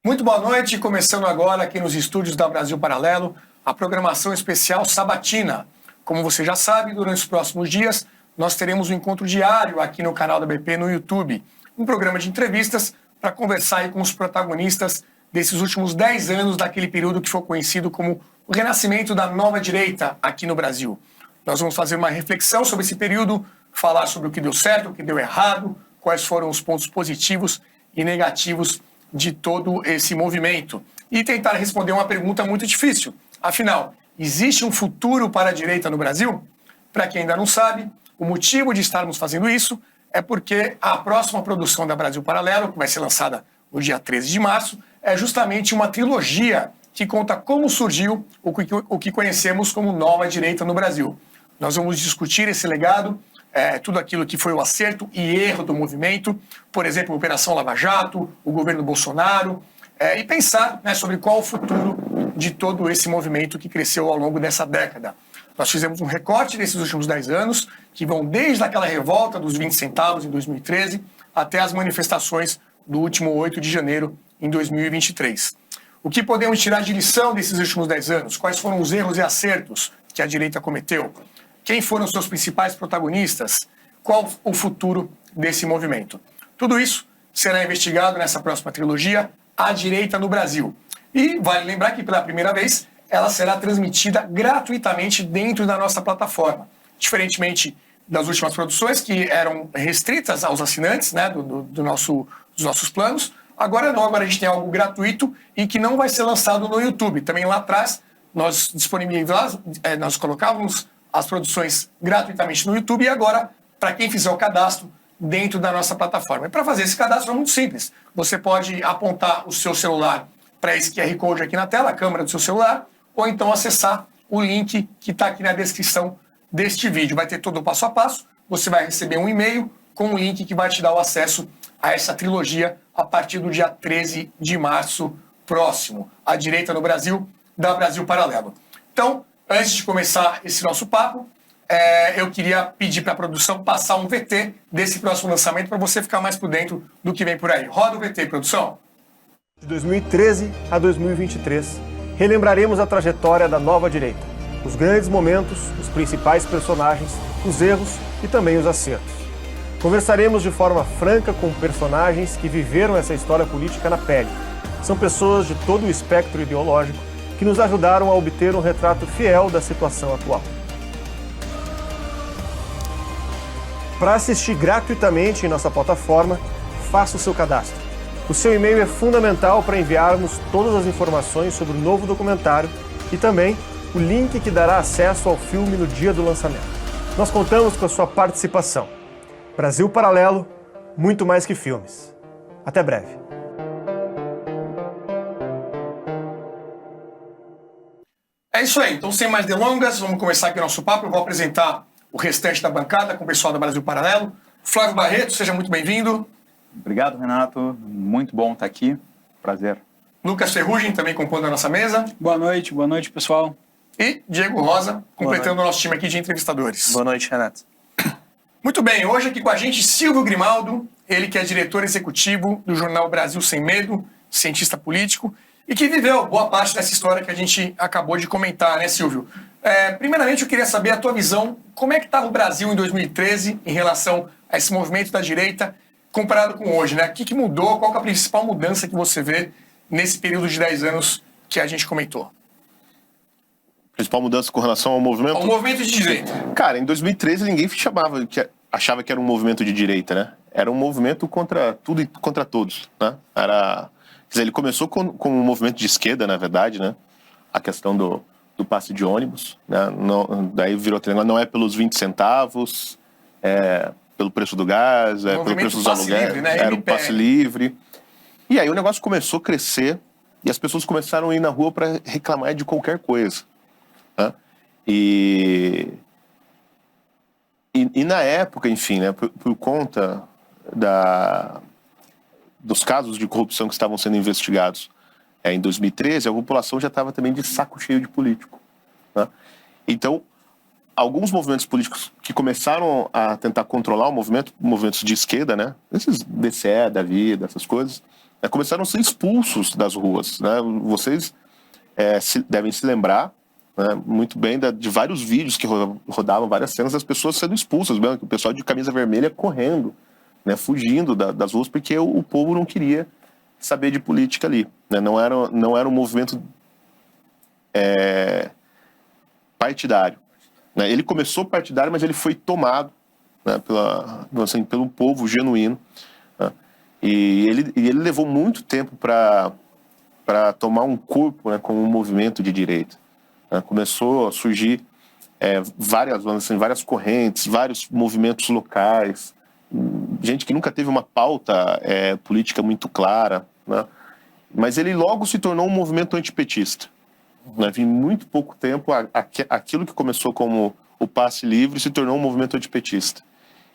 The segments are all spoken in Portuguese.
Muito boa noite, começando agora aqui nos estúdios da Brasil Paralelo, a programação especial sabatina. Como você já sabe, durante os próximos dias, nós teremos um encontro diário aqui no canal da BP no YouTube, um programa de entrevistas para conversar aí com os protagonistas desses últimos 10 anos daquele período que foi conhecido como o renascimento da nova direita aqui no Brasil. Nós vamos fazer uma reflexão sobre esse período, falar sobre o que deu certo, o que deu errado, quais foram os pontos positivos e negativos de todo esse movimento e tentar responder uma pergunta muito difícil. Afinal, existe um futuro para a direita no Brasil? Para quem ainda não sabe, o motivo de estarmos fazendo isso é porque a próxima produção da Brasil Paralelo, que vai ser lançada no dia 13 de março, é justamente uma trilogia que conta como surgiu o que conhecemos como nova direita no Brasil. Nós vamos discutir esse legado, tudo aquilo que foi o acerto e erro do movimento, por exemplo, a Operação Lava Jato, o governo Bolsonaro, e pensar sobre qual o futuro de todo esse movimento que cresceu ao longo dessa década. Nós fizemos um recorte desses últimos 10 anos, que vão desde aquela revolta dos 20 centavos em 2013 até as manifestações do último 8 de janeiro em 2023. O que podemos tirar de lição desses últimos 10 anos? Quais foram os erros e acertos que a direita cometeu? Quem foram seus principais protagonistas? Qual o futuro desse movimento? Tudo isso será investigado nessa próxima trilogia, A Direita no Brasil. E vale lembrar que, pela primeira vez, ela será transmitida gratuitamente dentro da nossa plataforma. Diferentemente das últimas produções, que eram restritas aos assinantes dos nossos planos, agora não, agora a gente tem algo gratuito e que não vai ser lançado no YouTube. Também lá atrás, nós nós colocávamos as produções gratuitamente no YouTube e agora, para quem fizer o cadastro dentro da nossa plataforma. E para fazer esse cadastro é muito simples. Você pode apontar o seu celular para esse QR Code aqui na tela, a câmera do seu celular, ou então acessar o link que está aqui na descrição deste vídeo. Vai ter todo o passo a passo, você vai receber um e-mail com um link que vai te dar o acesso a essa trilogia a partir do dia 13 de março próximo. A Direita no Brasil, da Brasil Paralelo. Então, antes de começar esse nosso papo, eu queria pedir para a produção passar um VT desse próximo lançamento para você ficar mais por dentro do que vem por aí. Roda o VT, produção. De 2013 a 2023, relembraremos a trajetória da nova direita, os grandes momentos, os principais personagens, os erros e também os acertos. Conversaremos de forma franca com personagens que viveram essa história política na pele. São pessoas de todo o espectro ideológico que nos ajudaram a obter um retrato fiel da situação atual. Para assistir gratuitamente em nossa plataforma, faça o seu cadastro. O seu e-mail é fundamental para enviarmos todas as informações sobre o novo documentário e também o link que dará acesso ao filme no dia do lançamento. Nós contamos com a sua participação. Brasil Paralelo, muito mais que filmes. Até breve. É isso aí, então sem mais delongas, vamos começar aqui o nosso papo. Eu vou apresentar o restante da bancada com o pessoal da Brasil Paralelo. Flávio Barreto, seja muito bem-vindo. Obrigado, Renato. Muito bom estar aqui. Prazer. Lucas Ferrugem, também compondo a nossa mesa. Boa noite, pessoal. E Diego Rosa, completando o nosso time aqui de entrevistadores. Boa noite, Renato. Muito bem, hoje aqui com a gente Silvio Grimaldo, ele que é diretor executivo do jornal Brasil Sem Medo, cientista político, e que viveu boa parte dessa história que a gente acabou de comentar, né, Silvio? Primeiramente, eu queria saber a tua visão, como é que estava o Brasil em 2013 em relação a esse movimento da direita, comparado com hoje, né? O que mudou, qual que é a principal mudança que você vê nesse período de 10 anos que a gente comentou? Principal mudança com relação ao movimento? Ao movimento de direita. Cara, em 2013 ninguém achava que era um movimento de direita, né? Era um movimento contra tudo e contra todos, né? Quer dizer, ele começou como um movimento de esquerda, na verdade, né? A questão do passe de ônibus, né? Não, daí virou não é pelos 20 centavos, é pelo preço do gás, é pelo preço dos aluguéis, livre, né? Era o passe livre. E aí o negócio começou a crescer e as pessoas começaram a ir na rua para reclamar de qualquer coisa, né? E na época, enfim, né, por conta dos casos de corrupção que estavam sendo investigados em 2013, a população já estava também de saco cheio de político, né? Então, alguns movimentos políticos que começaram a tentar controlar o movimento, movimentos de esquerda, né, esses DCE da vida, essas coisas, começaram a ser expulsos das ruas, né? Vocês devem se lembrar, né, muito bem de vários vídeos que rodavam várias cenas das pessoas sendo expulsas, mesmo, o pessoal de camisa vermelha correndo, né, fugindo das ruas porque o povo não queria saber de política ali, né? Não era um movimento partidário, né? Ele começou partidário, mas ele foi tomado, né, pelo povo genuíno, né? E ele levou muito tempo para tomar um corpo, né, como um movimento de direita, né? Começou a surgir várias correntes, vários movimentos locais, gente que nunca teve uma pauta política muito clara, né? Mas ele logo se tornou um movimento antipetista, né? Em muito pouco tempo, aquilo que começou como o passe livre se tornou um movimento antipetista.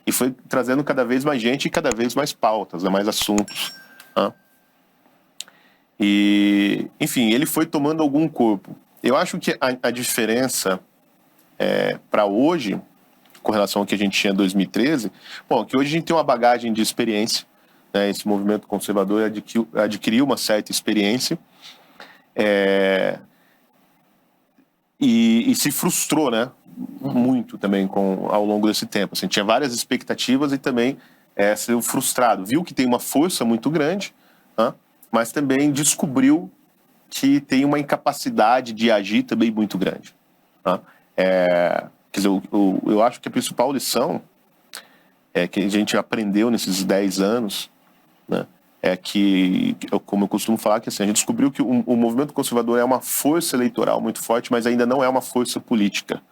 E foi trazendo cada vez mais gente e cada vez mais pautas, né, mais assuntos, né? E, enfim, ele foi tomando algum corpo. Eu acho que a diferença para hoje, com relação ao que a gente tinha em 2013, que hoje a gente tem uma bagagem de experiência, né? Esse movimento conservador adquiriu uma certa experiência e se frustrou, né, muito também ao longo desse tempo. Assim, tinha várias expectativas e também saiu frustrado. Viu que tem uma força muito grande, né, mas também descobriu que tem uma incapacidade de agir também muito grande, né? Quer dizer, eu acho que a principal lição que a gente aprendeu nesses 10 anos, né, que, como eu costumo falar, que assim, a gente descobriu que o movimento conservador é uma força eleitoral muito forte, mas ainda não é uma força política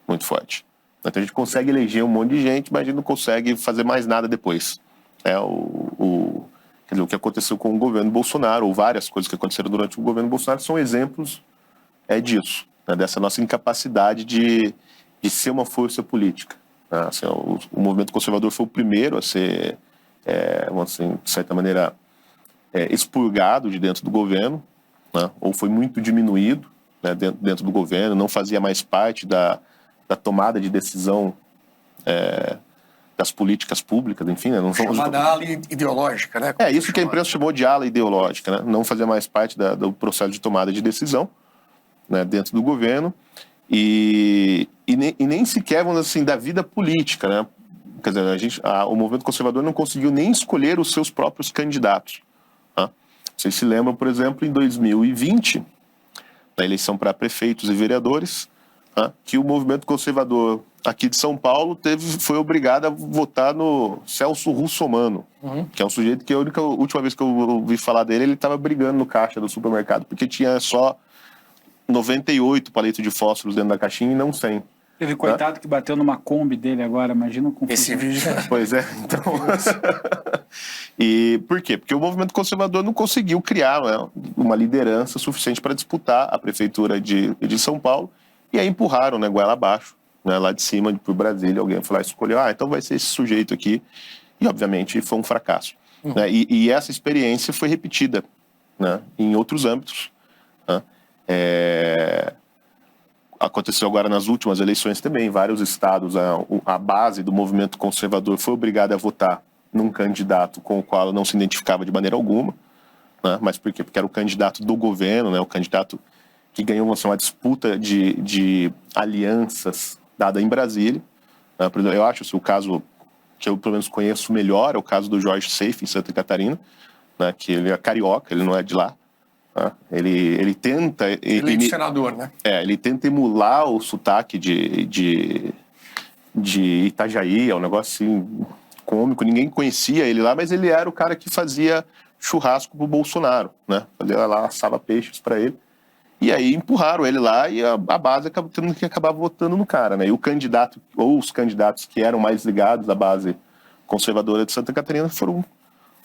muito forte. Então a gente consegue eleger um monte de gente, mas a gente não consegue fazer mais nada depois. Quer dizer, o que aconteceu com o governo Bolsonaro, ou várias coisas que aconteceram durante o governo Bolsonaro, são exemplos disso, né, dessa nossa incapacidade de ser uma força política, né? Assim, o movimento conservador foi o primeiro a ser, assim, de certa maneira, expurgado de dentro do governo, né? Ou foi muito diminuído, né, dentro do governo, não fazia mais parte da tomada de decisão das políticas públicas, enfim, né? Não Chamada ala ideológica, né? Isso que a imprensa chamou de ala ideológica, né? Não fazia mais parte do processo de tomada de decisão, né, dentro do governo e nem sequer, vamos dizer assim, da vida política, né? Quer dizer, o movimento conservador não conseguiu nem escolher os seus próprios candidatos, né? Vocês se lembram, por exemplo, em 2020, na eleição para prefeitos e vereadores, né, que o movimento conservador aqui de São Paulo foi obrigado a votar no Celso Russomano, que é um sujeito que a última vez que eu ouvi falar dele, ele estava brigando no caixa do supermercado, porque tinha só 98 palitos de fósforos dentro da caixinha e não 100. Teve coitado que bateu numa Kombi dele agora, imagina o confusão. Esse vídeo. Pois é, então... E por quê? Porque o movimento conservador não conseguiu criar, né, uma liderança suficiente para disputar a prefeitura de São Paulo, e aí empurraram, né, goela abaixo, né, lá de cima, por Brasília, alguém foi lá e escolheu, então vai ser esse sujeito aqui, e obviamente foi um fracasso. Né, e essa experiência foi repetida, né, em outros âmbitos, né. Aconteceu agora nas últimas eleições também, em vários estados, a base do movimento conservador foi obrigada a votar num candidato com o qual ela não se identificava de maneira alguma, né? Mas por quê? Porque era o candidato do governo, né? O candidato que ganhou uma disputa de alianças dada em Brasília, né? Por exemplo, eu acho que o caso que eu pelo menos conheço melhor é o caso do Jorge Seife, em Santa Catarina, né? Que ele é carioca, ele não é de lá. Ele tenta... Eleito senador, né? Ele tenta emular o sotaque de Itajaí, é um negócio assim, cômico, ninguém conhecia ele lá, mas ele era o cara que fazia churrasco pro Bolsonaro, né? Fazia lá, assava peixes para ele. E aí empurraram ele lá e a base acabou tendo que acabar votando no cara, né? E o candidato, ou os candidatos que eram mais ligados à base conservadora de Santa Catarina foram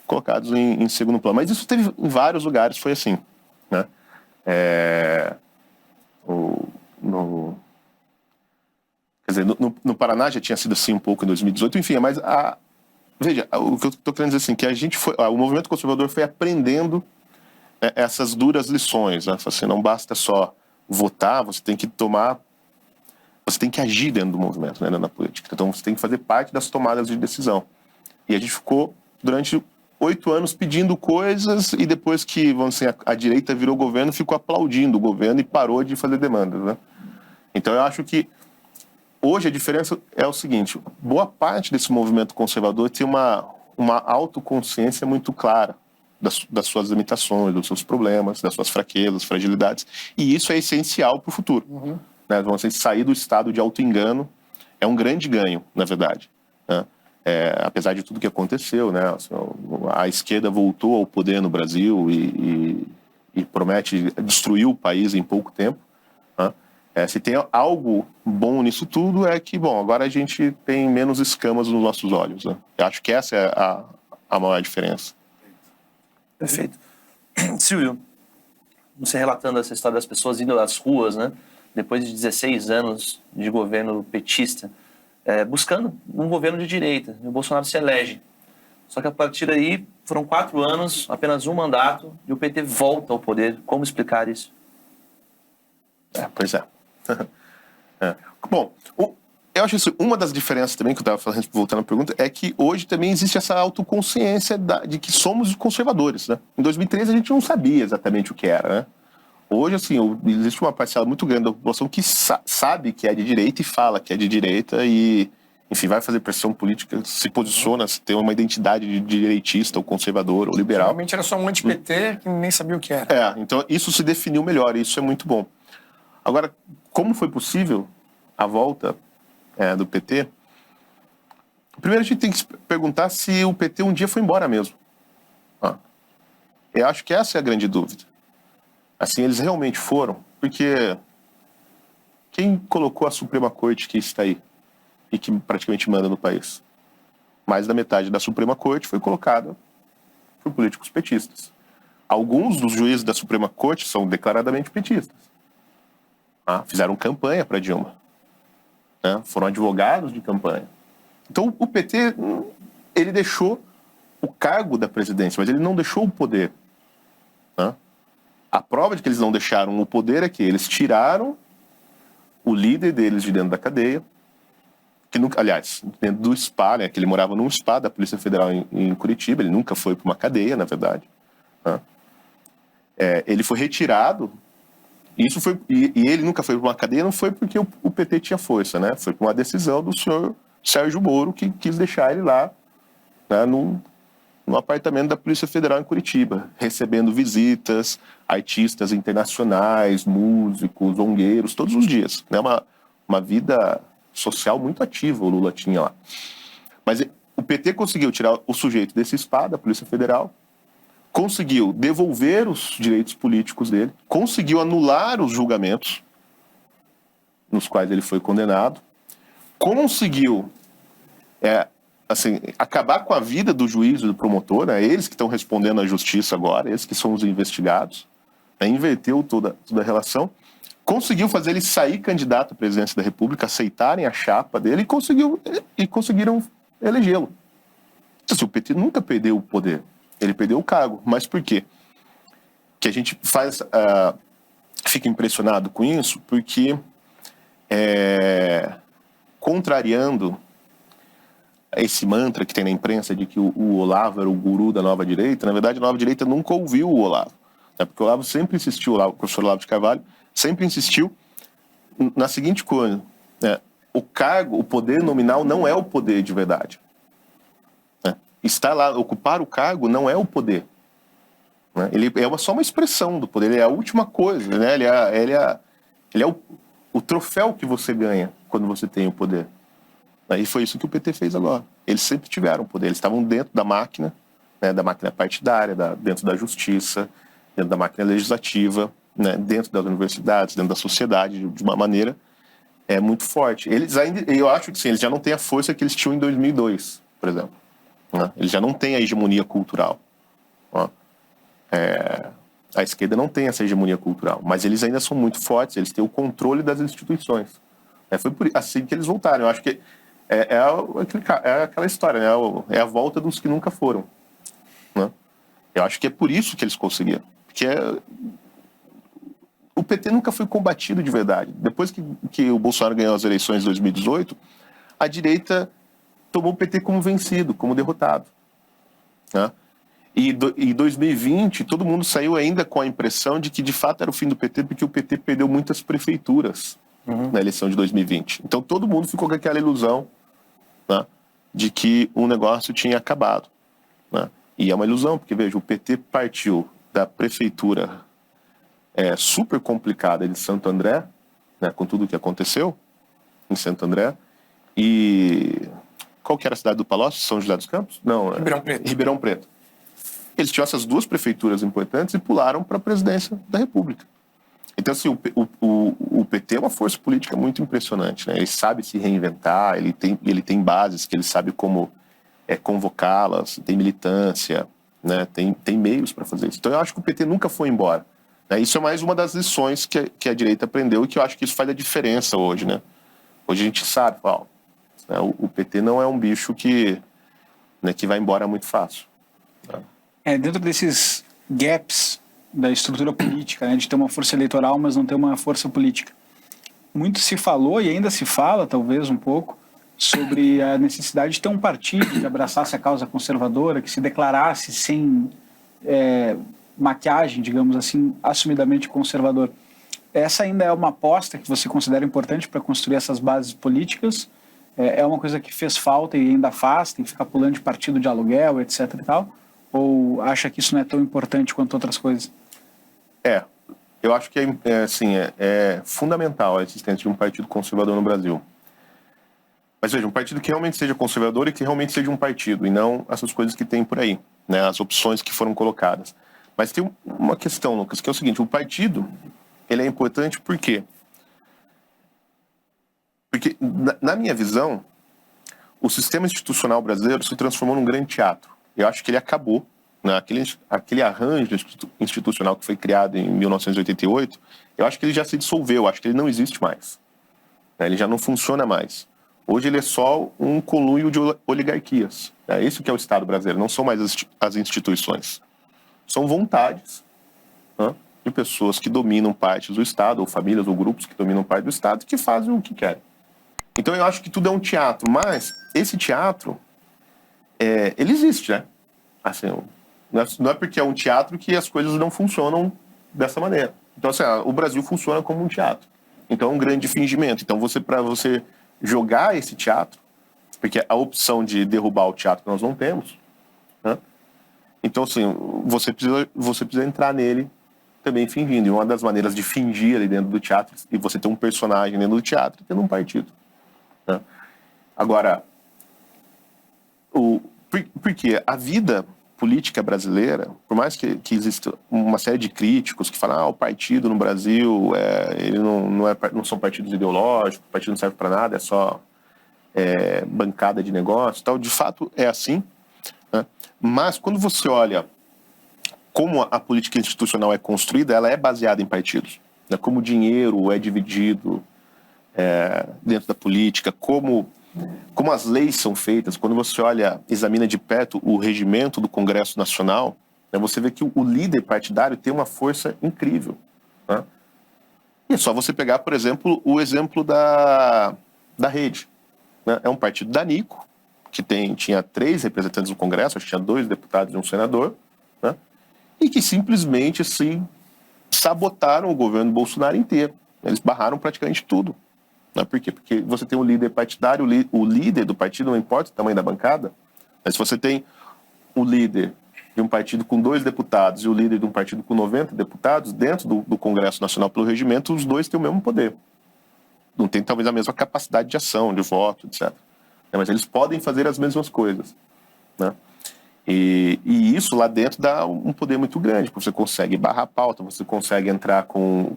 colocados em segundo plano. Mas isso teve em vários lugares, foi assim, né? Quer dizer, no Paraná já tinha sido assim um pouco em 2018, enfim, mas veja, o que eu estou querendo dizer assim, que o movimento conservador foi aprendendo essas duras lições, né? Assim, não basta só votar, você tem que agir dentro do movimento, né, na política. Então você tem que fazer parte das tomadas de decisão. E a gente ficou durante 8 anos pedindo coisas e depois que, vamos dizer, a direita virou governo, ficou aplaudindo o governo e parou de fazer demandas, né? Então eu acho que hoje a diferença é o seguinte: boa parte desse movimento conservador tem uma autoconsciência muito clara das suas limitações, dos seus problemas, das suas fraquezas, fragilidades, e isso é essencial para o futuro. Né? Vamos dizer, sair do estado de auto-engano é um grande ganho, na verdade, né? Apesar de tudo que aconteceu, né? A esquerda voltou ao poder no Brasil e promete destruir o país em pouco tempo, né? Se tem algo bom nisso tudo é que, bom, agora a gente tem menos escamas nos nossos olhos, né? Eu acho que essa é a maior diferença. Perfeito. Silvio, você relatando essa história das pessoas indo às ruas, né? Depois de 16 anos de governo petista, buscando um governo de direita, e o Bolsonaro se elege. Só que a partir daí foram 4 anos, apenas um mandato, e o PT volta ao poder. Como explicar isso? Pois é. Bom, eu acho isso, uma das diferenças também que eu estava falando, voltando à pergunta, é que hoje também existe essa autoconsciência de que somos conservadores, né? Em 2013 a gente não sabia exatamente o que era, né? Hoje, assim, existe uma parcela muito grande da população que sabe que é de direita e fala que é de direita e, enfim, vai fazer pressão política, se posiciona, se tem uma identidade de direitista ou conservador ou liberal. Realmente era só um anti-PT que nem sabia o que era. Então isso se definiu melhor e isso é muito bom. Agora, como foi possível a volta do PT? Primeiro a gente tem que se perguntar se o PT um dia foi embora mesmo. Eu acho que essa é a grande dúvida. Assim, eles realmente foram, porque quem colocou a Suprema Corte que está aí e que praticamente manda no país? Mais da metade da Suprema Corte foi colocada por políticos petistas. Alguns dos juízes da Suprema Corte são declaradamente petistas. Fizeram campanha para Dilma. Né? Foram advogados de campanha. Então o PT, ele deixou o cargo da presidência, mas ele não deixou o poder. Né? A prova de que eles não deixaram o poder é que eles tiraram o líder deles de dentro da cadeia, que nunca, aliás, dentro do SPA, né, que ele morava num SPA da Polícia Federal em Curitiba, ele nunca foi para uma cadeia, na verdade. Né? Ele foi retirado, e ele nunca foi para uma cadeia, não foi porque o PT tinha força, né? Foi por uma decisão do senhor Sérgio Moro, que quis deixar ele lá, né, no apartamento da Polícia Federal em Curitiba, recebendo visitas, artistas internacionais, músicos, zongueiros, todos os dias. Né? Uma vida social muito ativa o Lula tinha lá. Mas o PT conseguiu tirar o sujeito desse SPA, da Polícia Federal, conseguiu devolver os direitos políticos dele, conseguiu anular os julgamentos nos quais ele foi condenado, conseguiu acabar com a vida do juiz e do promotor, né? Eles que estão respondendo à justiça agora, eles que são os investigados, né? Inverteu toda a relação, conseguiu fazer ele sair candidato à presidência da República, aceitarem a chapa dele e conseguiram elegê-lo. Então, assim, o PT nunca perdeu o poder, ele perdeu o cargo. Mas por quê? Que a gente fica impressionado com isso, porque contrariando esse mantra que tem na imprensa de que o Olavo era o guru da nova direita, na verdade a nova direita nunca ouviu o Olavo. Né? Porque o Olavo sempre insistiu, o professor Olavo de Carvalho, sempre insistiu na seguinte coisa: né? O cargo, o poder nominal não é o poder de verdade. Né? Estar lá, ocupar o cargo não é o poder. Né? Ele é só uma expressão do poder, ele é a última coisa, né? Ele é o troféu que você ganha quando você tem o poder. E foi isso que o PT fez agora. Eles sempre tiveram poder, eles estavam dentro da máquina, né, da máquina partidária, dentro da justiça, dentro da máquina legislativa, né, dentro das universidades, dentro da sociedade, de uma maneira muito forte. Eu acho que sim, eles já não têm a força que eles tinham em 2002, por exemplo. Né? Eles já não têm a hegemonia cultural. A esquerda não tem essa hegemonia cultural, mas eles ainda são muito fortes, eles têm o controle das instituições. Foi assim que eles voltaram. Eu acho que é aquela história, né? É a volta dos que nunca foram. Né? Eu acho que é por isso que eles conseguiram. Porque o PT nunca foi combatido de verdade. Depois que o Bolsonaro ganhou as eleições de 2018, a direita tomou o PT como vencido, como derrotado. Né? E em 2020, todo mundo saiu ainda com a impressão de que, de fato, era o fim do PT, porque o PT perdeu muitas prefeituras na eleição de 2020. Então, todo mundo ficou com aquela ilusão, né, de que o negócio tinha acabado. Né? E é uma ilusão, porque, veja, o PT partiu da prefeitura super complicada de Santo André, né, com tudo o que aconteceu em Santo André, e qual que era a cidade do Palocci? São José dos Campos? Não, Ribeirão Preto. Ribeirão Preto. Eles tinham essas duas prefeituras importantes e pularam para a presidência da República. Então, assim, o PT é uma força política muito impressionante, né? Ele sabe se reinventar, ele tem bases que ele sabe como convocá-las, tem militância, né? Tem meios para fazer isso. Então, eu acho que o PT nunca foi embora. Né? Isso é mais uma das lições que a direita aprendeu e que eu acho que isso faz a diferença hoje, né? Hoje a gente sabe, né? O PT não é um bicho que vai embora muito fácil. Né? Dentro desses gaps da estrutura política, né, de ter uma força eleitoral, mas não ter uma força política. Muito se falou, e ainda se fala, talvez, um pouco, sobre a necessidade de ter um partido que abraçasse a causa conservadora, que se declarasse sem maquiagem, digamos assim, assumidamente conservador. Essa ainda é uma aposta que você considera importante para construir essas bases políticas? É uma coisa que fez falta e ainda faz, tem que ficar pulando de partido de aluguel, etc. e tal? Ou acha que isso não é tão importante quanto outras coisas? Eu acho que é fundamental a existência de um partido conservador no Brasil. Mas veja, um partido que realmente seja conservador e que realmente seja um partido, e não essas coisas que tem por aí, né, as opções que foram colocadas. Mas tem uma questão, Lucas, que é o seguinte: o partido, ele é importante por quê? Porque, na minha visão, o sistema institucional brasileiro se transformou num grande teatro. Eu acho que ele acabou. Né? Aquele arranjo institucional que foi criado em 1988, eu acho que ele já se dissolveu, eu acho que ele não existe mais. Né? Ele já não funciona mais. Hoje ele é só um conluio de oligarquias. É isso que é o Estado brasileiro, não são mais as instituições. São vontades, né, de pessoas que dominam partes do Estado, ou famílias ou grupos que dominam parte do Estado, e que fazem o que querem. Então eu acho que tudo é um teatro, mas esse teatro, ele existe, né? Assim, não é porque é um teatro que as coisas não funcionam dessa maneira. Então, assim, o Brasil funciona como um teatro. Então, é um grande fingimento. Então, para você jogar esse teatro, porque a opção de derrubar o teatro nós não temos, né? Então, assim, você precisa entrar nele também fingindo. E uma das maneiras de fingir ali dentro do teatro, e você ter um personagem dentro do teatro, é tendo um partido. Né? Agora, porque a vida política brasileira, por mais que exista uma série de críticos que falam o partido no Brasil, ele não são partidos ideológicos, o partido não serve para nada, é só bancada de negócio, tal. De fato é assim, né? Mas quando você olha como a política institucional é construída, ela é baseada em partidos, né? Como o dinheiro é dividido dentro da política, como as leis são feitas. Quando você examina de perto o regimento do Congresso Nacional, né, você vê que o líder partidário tem uma força incrível. Né? E é só você pegar, por exemplo, o exemplo da Rede. Né? É um partido danico, que tinha 3 representantes no Congresso, acho que tinha 2 deputados e um senador, né? E que simplesmente assim, sabotaram o governo Bolsonaro inteiro. Eles barraram praticamente tudo. Por quê? Porque você tem um líder partidário, o líder do partido, não importa o tamanho da bancada, mas se você tem o líder de um partido com 2 deputados e o líder de um partido com 90 deputados, dentro do Congresso Nacional pelo regimento, os 2 têm o mesmo poder. Não tem talvez a mesma capacidade de ação, de voto, etc. Mas eles podem fazer as mesmas coisas. Né? E isso lá dentro dá um poder muito grande, porque você consegue barrar a pauta, você consegue entrar com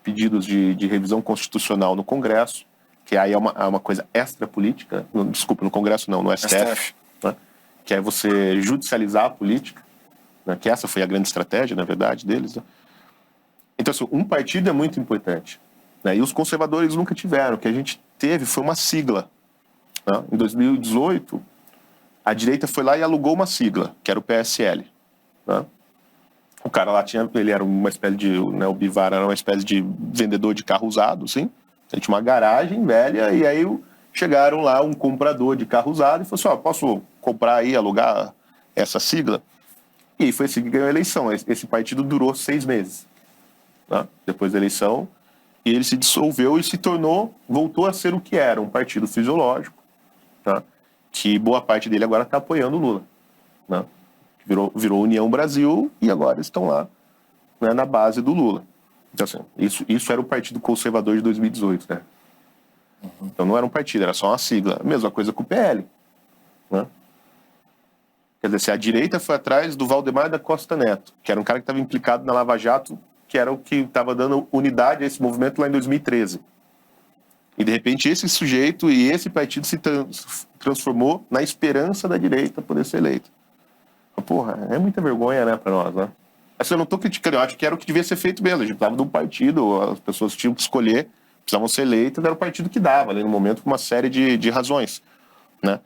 pedidos de revisão constitucional no Congresso, que aí é uma coisa extra-política, desculpa, no Congresso não, no STF, né? Que é você judicializar a política, né? Que essa foi a grande estratégia, na verdade, deles. Né? Então, assim, um partido é muito importante, né? E os conservadores nunca tiveram. O que a gente teve foi uma sigla. Né? Em 2018, a direita foi lá e alugou uma sigla, que era o PSL. Né? O cara lá ele era uma espécie de, né, o Bivar era uma espécie de vendedor de carro usado, assim. Ele tinha uma garagem velha e aí chegaram lá um comprador de carro usado e falou assim, posso comprar aí, alugar essa sigla. E foi assim que ganhou a eleição. Esse partido durou 6 meses, tá? Depois da eleição, e ele se dissolveu e voltou a ser o que era, um partido fisiológico, tá? Que boa parte dele agora está apoiando o Lula, né? Virou União Brasil e agora estão lá, né, na base do Lula. Então, assim, isso era o Partido Conservador de 2018, né? Então não era um partido, era só uma sigla. Mesma coisa com o PL, né? Quer dizer, a direita foi atrás do Valdemar da Costa Neto, que era um cara que estava implicado na Lava Jato, que era o que estava dando unidade a esse movimento lá em 2013. E, de repente, esse sujeito e esse partido se transformou na esperança da direita poder ser eleito. Porra, é muita vergonha, né, para nós, né? Assim, eu não estou criticando, eu acho que era o que devia ser feito mesmo. A gente precisava de um partido, as pessoas tinham que escolher, precisavam ser eleitas, era o partido que dava, ali no momento, por uma série de razões, né?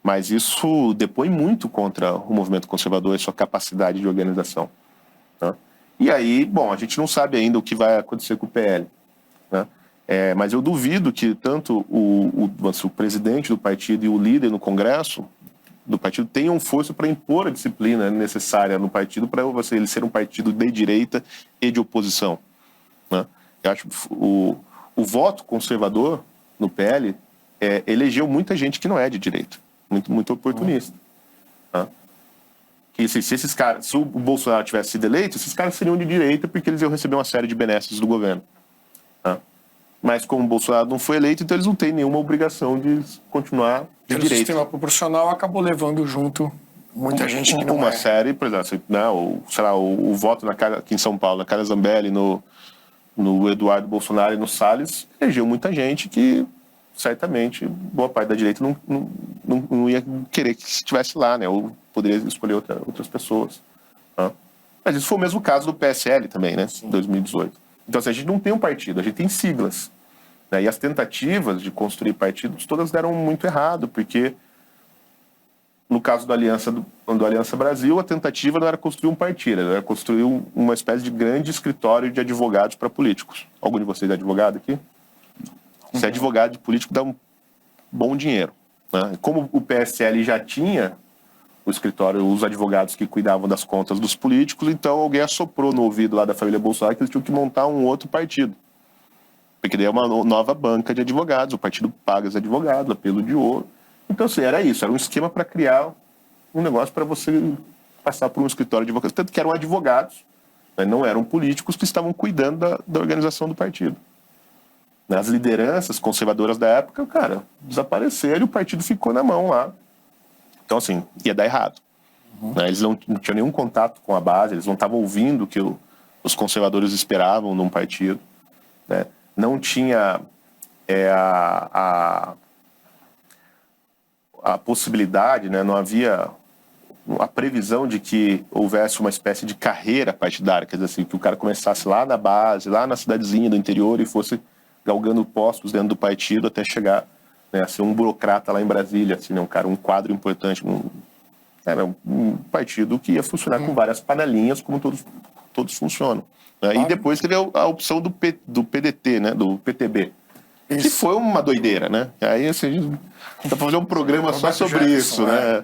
Mas isso depõe muito contra o movimento conservador e sua capacidade de organização, né? E aí, bom, a gente não sabe ainda o que vai acontecer com o PL, né? Mas eu duvido que tanto o presidente do partido e o líder no Congresso do partido tenham força para impor a disciplina necessária no partido para ele ser um partido de direita e de oposição, né? Eu acho que o voto conservador no PL elegeu muita gente que não é de direita, muito oportunista, né? Que se o Bolsonaro tivesse sido eleito, esses caras seriam de direita porque eles iam receber uma série de benesses do governo, né? Mas como o Bolsonaro não foi eleito, então eles não têm nenhuma obrigação de continuar de direita. O sistema proporcional acabou levando junto muita gente que não uma série, por exemplo, né, o voto aqui em São Paulo, na Carla Zambelli, no Eduardo Bolsonaro e no Salles, elegeu muita gente que certamente boa parte da direita não ia querer que estivesse lá, né, ou poderia escolher outras pessoas, né? Mas isso foi o mesmo caso do PSL também, né, em 2018. Então, assim, a gente não tem um partido, a gente tem siglas, né? E as tentativas de construir partidos todas deram muito errado, porque no caso do Aliança Brasil, a tentativa não era construir um partido, era construir uma espécie de grande escritório de advogados para políticos. Algum de vocês é advogado aqui? Ser advogado de político dá um bom dinheiro, né? Como o PSL já tinha o escritório, os advogados que cuidavam das contas dos políticos, então alguém assoprou no ouvido lá da família Bolsonaro que eles tinham que montar um outro partido. Porque daí é uma nova banca de advogados, o partido paga os advogados, apelo de ouro. Então, assim, era isso, era um esquema para criar um negócio para você passar por um escritório de advogados. Tanto que eram advogados, né, não eram políticos que estavam cuidando da organização do partido. As lideranças conservadoras da época, cara, desapareceram e o partido ficou na mão lá. Então, assim, ia dar errado. Né? Eles não tinham nenhum contato com a base, eles não estavam ouvindo o que os conservadores esperavam num partido, né? Não tinha a possibilidade, né? Não havia a previsão de que houvesse uma espécie de carreira partidária, quer dizer assim, que o cara começasse lá na base, lá na cidadezinha do interior e fosse galgando postos dentro do partido até chegar, né, a ser um burocrata lá em Brasília, assim, né, um quadro importante. Era um partido que ia funcionar com várias panelinhas, como todos funcionam, né? E depois teve a opção do PDT, né, do PTB, que foi uma doideira, né? Aí, assim, dá para fazer um programa só sobre isso, né?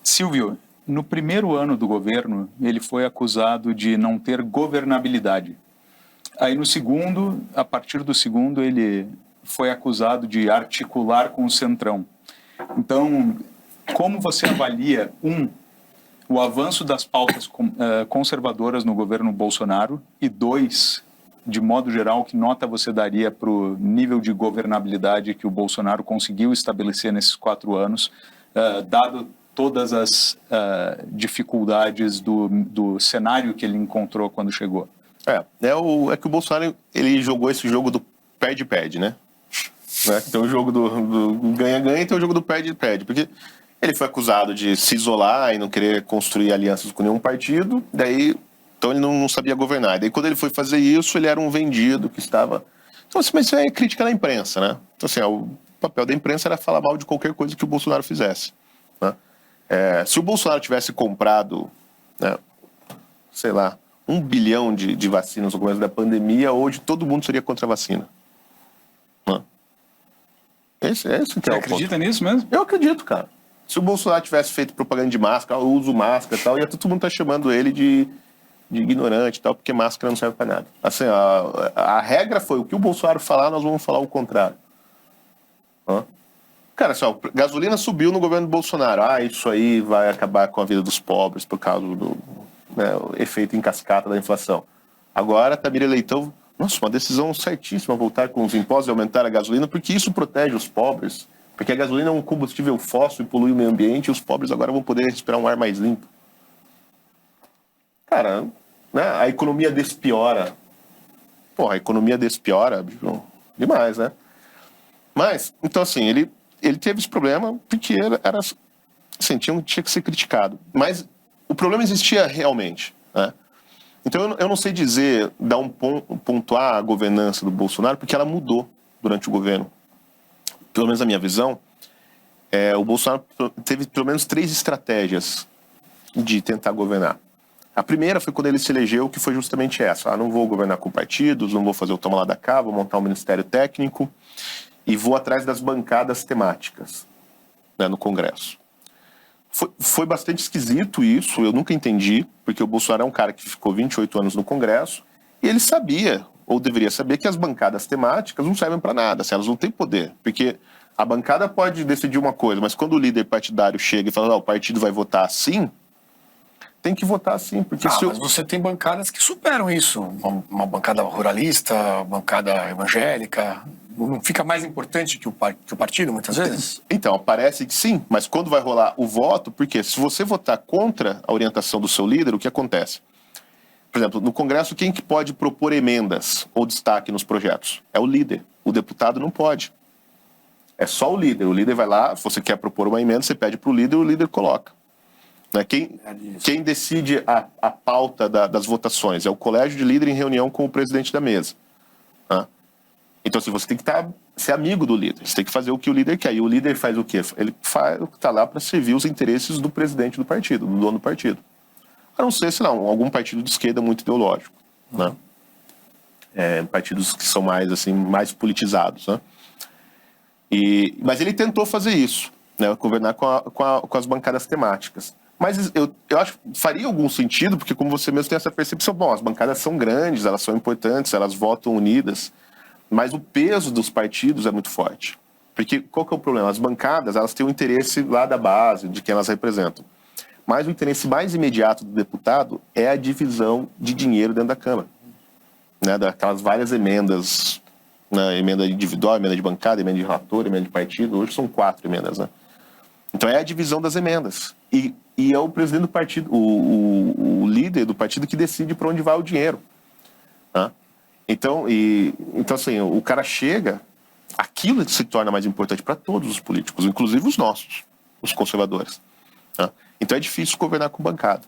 Silvio, no primeiro ano do governo, ele foi acusado de não ter governabilidade. Aí no segundo, a partir do segundo, ele foi acusado de articular com o Centrão. Então, como você avalia, o avanço das pautas conservadoras no governo Bolsonaro, e 2, de modo geral, que nota você daria para o nível de governabilidade que o Bolsonaro conseguiu estabelecer nesses 4 anos, dado todas as dificuldades do cenário que ele encontrou quando chegou? É que o Bolsonaro, ele jogou esse jogo do perde-perde, né? Tem o jogo do ganha-ganha e tem o jogo do perde-perde, porque ele foi acusado de se isolar e não querer construir alianças com nenhum partido, então ele não sabia governar. Daí quando ele foi fazer isso, ele era um vendido que estava... Então, assim, mas isso é crítica da imprensa, né? Então, assim, o papel da imprensa era falar mal de qualquer coisa que o Bolsonaro fizesse, né? Se o Bolsonaro tivesse comprado, né, sei lá, 1 bilhão de vacinas no começo da pandemia, hoje todo mundo seria contra a vacina. Esse que Você acredita nisso mesmo? Eu acredito, cara. Se o Bolsonaro tivesse feito propaganda de máscara, eu uso máscara e tal, ia todo mundo tá chamando ele de ignorante e tal, porque máscara não serve para nada. Assim, a regra foi, o que o Bolsonaro falar, nós vamos falar o contrário. Hã? Cara, assim, gasolina subiu no governo do Bolsonaro. Isso aí vai acabar com a vida dos pobres por causa do efeito em cascata da inflação. Agora, Tamir Leitão, nossa, uma decisão certíssima voltar com os impostos e aumentar a gasolina, porque isso protege os pobres. Porque a gasolina é um combustível fóssil e polui o meio ambiente, e os pobres agora vão poder respirar um ar mais limpo. Cara, né, a economia despiora. Porra, a economia despiora, bicho, demais, né? Mas, então assim, ele teve esse problema porque era assim, tinha que ser criticado. Mas o problema existia realmente, né? Então eu não sei dizer, pontuar a governança do Bolsonaro, porque ela mudou durante o governo. Pelo menos na minha visão, o Bolsonaro teve pelo menos 3 estratégias de tentar governar. A primeira foi quando ele se elegeu, que foi justamente essa. Não vou governar com partidos, não vou fazer o toma lá da cá, vou montar um ministério técnico e vou atrás das bancadas temáticas, né, no Congresso. Foi bastante esquisito isso, eu nunca entendi, porque o Bolsonaro é um cara que ficou 28 anos no Congresso e ele sabia, ou deveria saber, que as bancadas temáticas não servem para nada, elas não têm poder, porque a bancada pode decidir uma coisa, mas quando o líder partidário chega e fala, o partido vai votar assim, tem que votar assim, porque mas você tem bancadas que superam isso, uma bancada ruralista, uma bancada evangélica, não fica mais importante que o partido, muitas vezes? Então, parece que sim, mas quando vai rolar o voto, porque se você votar contra a orientação do seu líder, o que acontece? Por exemplo, no Congresso, quem que pode propor emendas ou destaque nos projetos? É o líder. O deputado não pode. É só o líder. O líder vai lá, se você quer propor uma emenda, você pede para o líder coloca. Né? Quem decide a pauta das votações é o colégio de líder em reunião com o presidente da mesa. Né? Então, assim, você tem que ser amigo do líder. Você tem que fazer o que o líder quer. E o líder faz o quê? Ele está lá para servir os interesses do presidente do partido, do dono do partido. A não ser, sei lá, algum partido de esquerda muito ideológico. Né? Partidos que são mais politizados. Né? Mas ele tentou fazer isso, né? Governar com as bancadas temáticas. Mas eu acho que faria algum sentido, porque como você mesmo tem essa percepção, as bancadas são grandes, elas são importantes, elas votam unidas, mas o peso dos partidos é muito forte. Porque qual que é o problema? As bancadas, elas têm o interesse lá da base, de quem elas representam. Mas o interesse mais imediato do deputado é a divisão de dinheiro dentro da Câmara. Né? Daquelas várias emendas, né? Emenda individual, emenda de bancada, emenda de relator, emenda de partido, hoje são 4 emendas, né? Então é a divisão das emendas. E é o presidente do partido, o líder do partido que decide para onde vai o dinheiro. Né? Então, assim, o cara chega, aquilo se torna mais importante para todos os políticos, inclusive os nossos, os conservadores. Né? Então é difícil governar com bancada.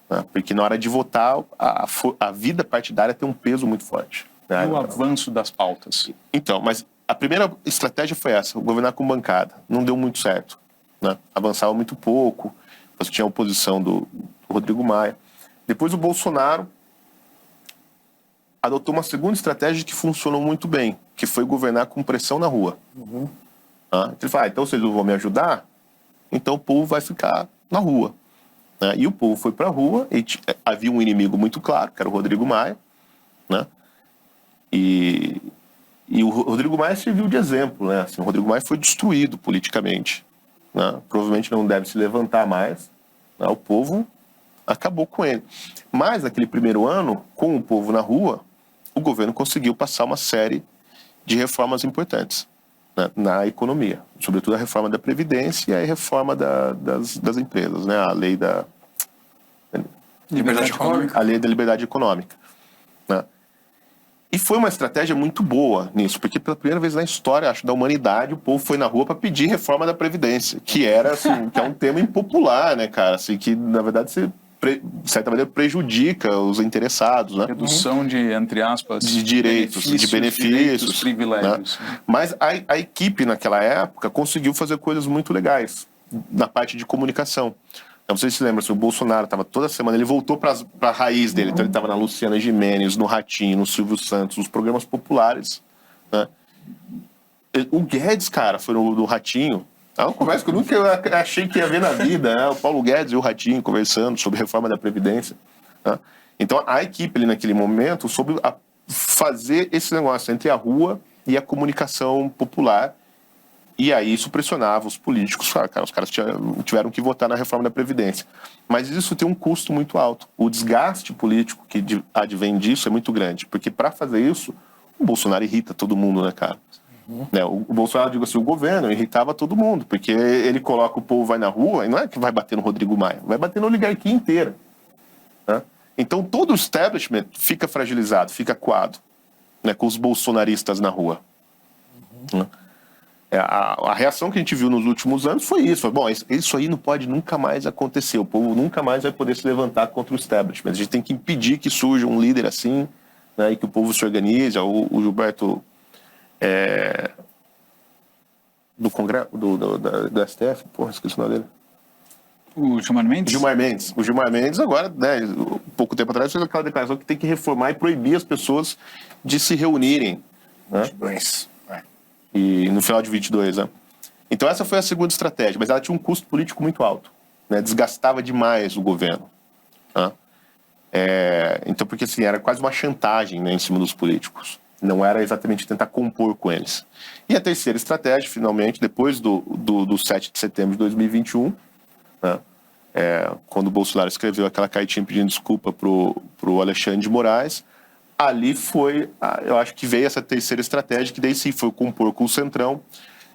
Né? Porque na hora de votar, a vida partidária tem um peso muito forte. Né? E o avanço das pautas? Então, mas a primeira estratégia foi essa, governar com bancada. Não deu muito certo. Né? Avançava muito pouco, você tinha a oposição do Rodrigo Maia. Depois o Bolsonaro adotou uma segunda estratégia que funcionou muito bem, que foi governar com pressão na rua. Ele falou, então vocês não vão me ajudar, então o povo vai ficar na rua. Né? E o povo foi para a rua, e havia um inimigo muito claro, que era o Rodrigo Maia, né? E o Rodrigo Maia serviu de exemplo, né? Assim, o Rodrigo Maia foi destruído politicamente. Né? Provavelmente não deve se levantar mais. Né? O povo acabou com ele. Mas naquele primeiro ano, com o povo na rua, o governo conseguiu passar uma série de reformas importantes, né, na economia. Sobretudo a reforma da Previdência e a reforma das empresas, né? A lei da Liberdade econômica. A lei da liberdade econômica. Né? E foi uma estratégia muito boa nisso, porque pela primeira vez na história, acho, da humanidade, o povo foi na rua para pedir reforma da Previdência, que era, assim, que é um tema impopular, né, cara? Assim, que, na verdade, de certa maneira, prejudica os interessados, né? Redução de, entre aspas, de direitos, de benefícios, privilégios. Né? Mas a equipe, naquela época, conseguiu fazer coisas muito legais na parte de comunicação. Não sei se lembra, o Bolsonaro estava toda semana, ele voltou para a raiz dele, então ele estava na Luciana Gimenez, no Ratinho, no Silvio Santos, nos programas populares. Né? O Guedes, cara, foi no Ratinho, É uma conversa que eu nunca achei que ia ver na vida, né? O Paulo Guedes e o Ratinho conversando sobre reforma da Previdência. Né? Então, a equipe ali naquele momento soube fazer esse negócio entre a rua e a comunicação popular. E aí isso pressionava os políticos. Os caras tiveram que votar na reforma da Previdência. Mas isso tem um custo muito alto. O desgaste político que advém disso é muito grande. Porque para fazer isso, o Bolsonaro irrita todo mundo, né, cara? Né? O Bolsonaro, digo assim, o governo irritava todo mundo. Porque ele coloca o povo vai na rua, e não é que vai bater no Rodrigo Maia, vai bater na oligarquia inteira. Né? Então todo o establishment fica fragilizado, fica acuado, né, com os bolsonaristas na rua. Né? A reação que a gente viu nos últimos anos foi isso. Bom, isso aí não pode nunca mais acontecer. O povo nunca mais vai poder se levantar contra o establishment. A gente tem que impedir que surja um líder assim, né, e que o povo se organize. O Gilberto do Congresso, do STF, porra, esqueci o nome dele. O Gilmar Mendes? O Gilmar Mendes agora, né, pouco tempo atrás, fez aquela declaração que tem que reformar e proibir as pessoas de se reunirem. Né? E no final de 22, né? Então essa foi a segunda estratégia, mas ela tinha um custo político muito alto, né? Desgastava demais o governo. Né? Então, porque assim, era quase uma chantagem, né, em cima dos políticos. Não era exatamente tentar compor com eles. E a terceira estratégia, finalmente, depois do 7 de setembro de 2021, né? Quando o Bolsonaro escreveu aquela cartinha pedindo desculpa pro Alexandre de Moraes, ali foi, eu acho que veio essa terceira estratégia, que daí sim foi compor com o Centrão,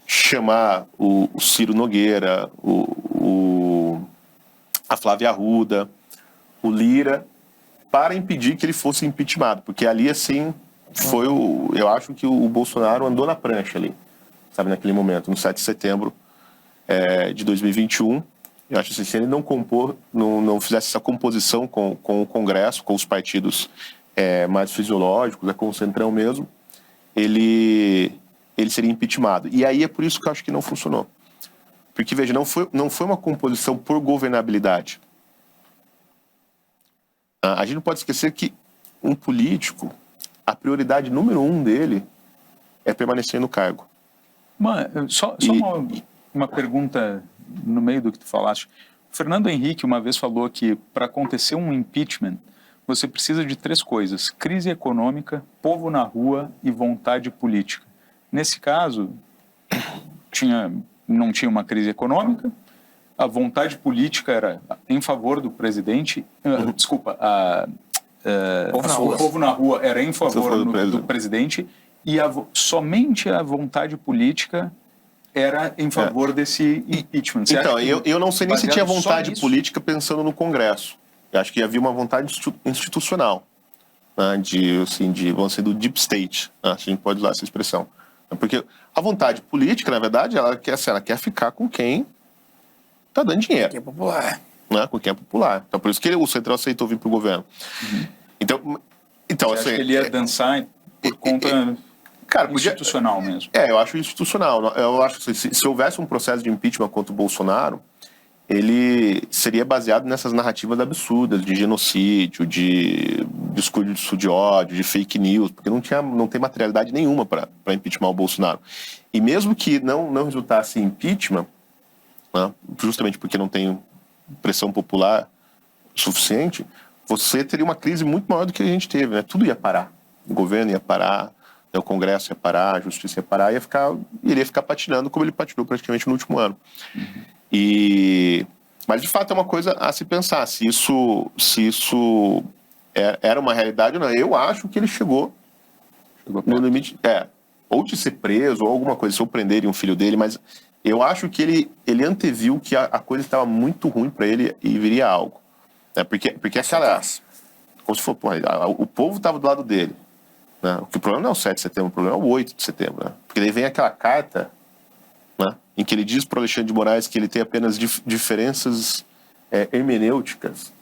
chamar o Ciro Nogueira, a Flávia Arruda, o Lira, para impedir que ele fosse impeachmentado, porque ali, assim, foi eu acho que o Bolsonaro andou na prancha ali, sabe, naquele momento, no 7 de setembro de 2021. Eu acho assim, se ele não fizesse essa composição com o Congresso, com os partidos mais fisiológicos, com o Centrão mesmo, ele seria impeachmentado. E aí é por isso que eu acho que não funcionou. Porque, veja, não foi uma composição por governabilidade. A gente não pode esquecer que um político, a prioridade número 1 dele é permanecer no cargo. Só uma pergunta no meio do que tu falaste. O Fernando Henrique uma vez falou que para acontecer um impeachment, você precisa de 3 coisas: crise econômica, povo na rua e vontade política. Nesse caso, não tinha uma crise econômica, a vontade política era em favor do presidente, o povo na rua era em favor do presidente, e somente a vontade política era em favor desse impeachment. Então, eu não sei nem se tinha vontade política pensando no Congresso. Eu acho que havia uma vontade institucional, né, vamos dizer, do deep state, né, a gente pode usar essa expressão. Porque a vontade política, na verdade, ela quer ficar com quem está dando dinheiro. Que é popular. Né, com quem é popular. Então, por isso que o Centrão aceitou vir para o governo. Então você acha que ele ia dançar por conta institucional mesmo? Eu acho institucional. Eu acho que se houvesse um processo de impeachment contra o Bolsonaro, ele seria baseado nessas narrativas absurdas de genocídio, de discurso de ódio, de fake news, porque não tem materialidade nenhuma para impeachment o Bolsonaro. E mesmo que não resultasse em impeachment, né, justamente porque não tem pressão popular suficiente, você teria uma crise muito maior do que a gente teve, né? Tudo ia parar. O governo ia parar, o Congresso ia parar, a Justiça ia parar, iria ficar patinando como ele patinou praticamente no último ano. Mas de fato é uma coisa a se pensar, se isso era uma realidade ou não. Eu acho que ele chegou no limite, ou de ser preso, ou alguma coisa, se eu prenderem um filho dele, mas eu acho que ele anteviu que a coisa estava muito ruim para ele e viria algo. Porque aquela... Como se for, o povo estava do lado dele. Né? O problema não é o 7 de setembro, o problema é o 8 de setembro. Né? Porque daí vem aquela carta, né, em que ele diz para o Alexandre de Moraes que ele tem apenas diferenças hermenêuticas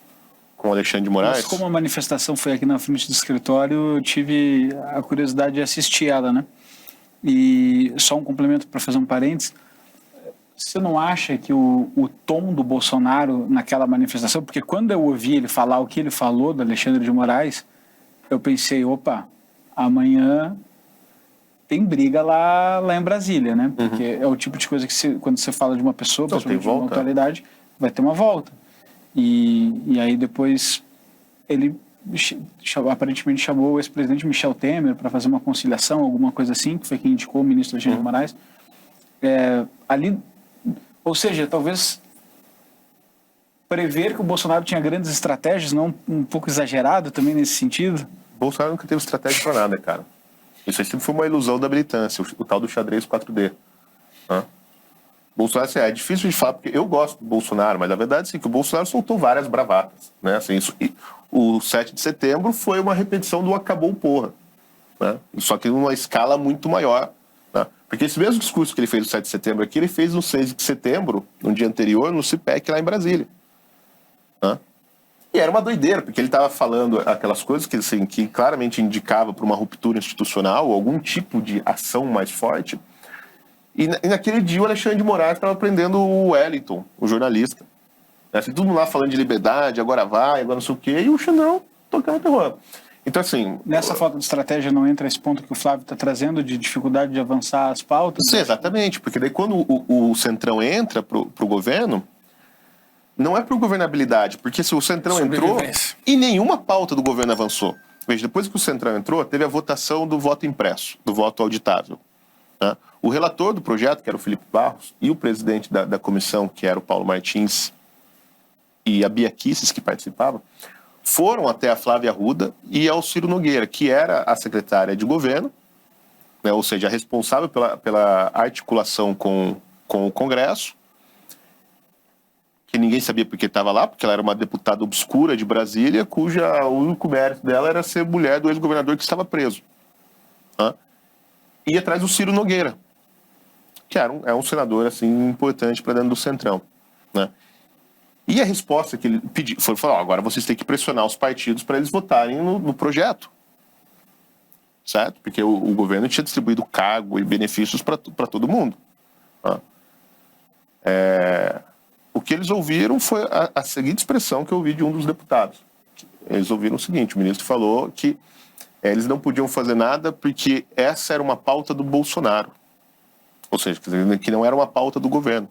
com o Alexandre de Moraes. Mas como a manifestação foi aqui na frente do escritório, eu tive a curiosidade de assistir ela, né? E só um complemento para fazer um parênteses. Você não acha que o tom do Bolsonaro naquela manifestação, porque quando eu ouvi ele falar o que ele falou do Alexandre de Moraes, eu pensei, opa, amanhã tem briga lá em Brasília, né? Porque é o tipo de coisa que quando você fala de uma pessoa, Não, principalmente tem de uma volta. autoridade, vai ter uma volta. E aí depois ele aparentemente chamou o ex-presidente Michel Temer para fazer uma conciliação, alguma coisa assim, que foi quem indicou o ministro Alexandre de Moraes. Ali, ou seja, talvez prever que o Bolsonaro tinha grandes estratégias, não um pouco exagerado também nesse sentido? Bolsonaro nunca teve estratégia pra nada, cara. Isso aí sempre foi uma ilusão da militância, o tal do xadrez 4D. Né? Bolsonaro, assim, é difícil de falar, porque eu gosto do Bolsonaro, mas a verdade é que o Bolsonaro soltou várias bravatas. Né? Assim, o 7 de setembro foi uma repetição do acabou porra. Né? Só que numa escala muito maior. Né? Porque esse mesmo discurso que ele fez no 7 de setembro aqui, ele fez no 6 de setembro, no dia anterior, no CIPEC lá em Brasília. Né? E era uma doideira, porque ele estava falando aquelas coisas que, assim, que claramente indicava para uma ruptura institucional, ou algum tipo de ação mais forte. E naquele dia o Alexandre de Moraes estava prendendo o Wellington, o jornalista. Assim, todo mundo lá falando de liberdade, agora vai, agora não sei o quê, e o Xandão tocando terror. Então, assim... Nessa falta de estratégia não entra esse ponto que o Flávio está trazendo de dificuldade de avançar as pautas? Sim, exatamente, porque daí quando o Centrão entra pro governo, não é por governabilidade, porque se o Centrão entrou e nenhuma pauta do governo avançou. Veja, depois que o Centrão entrou, teve a votação do voto impresso, do voto auditável. Né? O relator do projeto, que era o Felipe Barros, e o presidente da comissão, que era o Paulo Martins, e a Bia Kicis, que participava, foram até a Flávia Arruda e ao Ciro Nogueira, que era a secretária de governo, né, ou seja, a responsável pela articulação com o Congresso, que ninguém sabia porque estava lá, porque ela era uma deputada obscura de Brasília, cuja o único mérito dela era ser mulher do ex-governador que estava preso. Né? E atrás do Ciro Nogueira, que é um senador assim, importante para dentro do Centrão. Né? E a resposta que ele pediu foi falar: agora vocês têm que pressionar os partidos para eles votarem no projeto. Certo? Porque o governo tinha distribuído cargo e benefícios para todo mundo. Né? O que eles ouviram foi a seguinte expressão que eu ouvi de um dos deputados. Eles ouviram o seguinte: o ministro falou que eles não podiam fazer nada porque essa era uma pauta do Bolsonaro. Ou seja, que não era uma pauta do governo.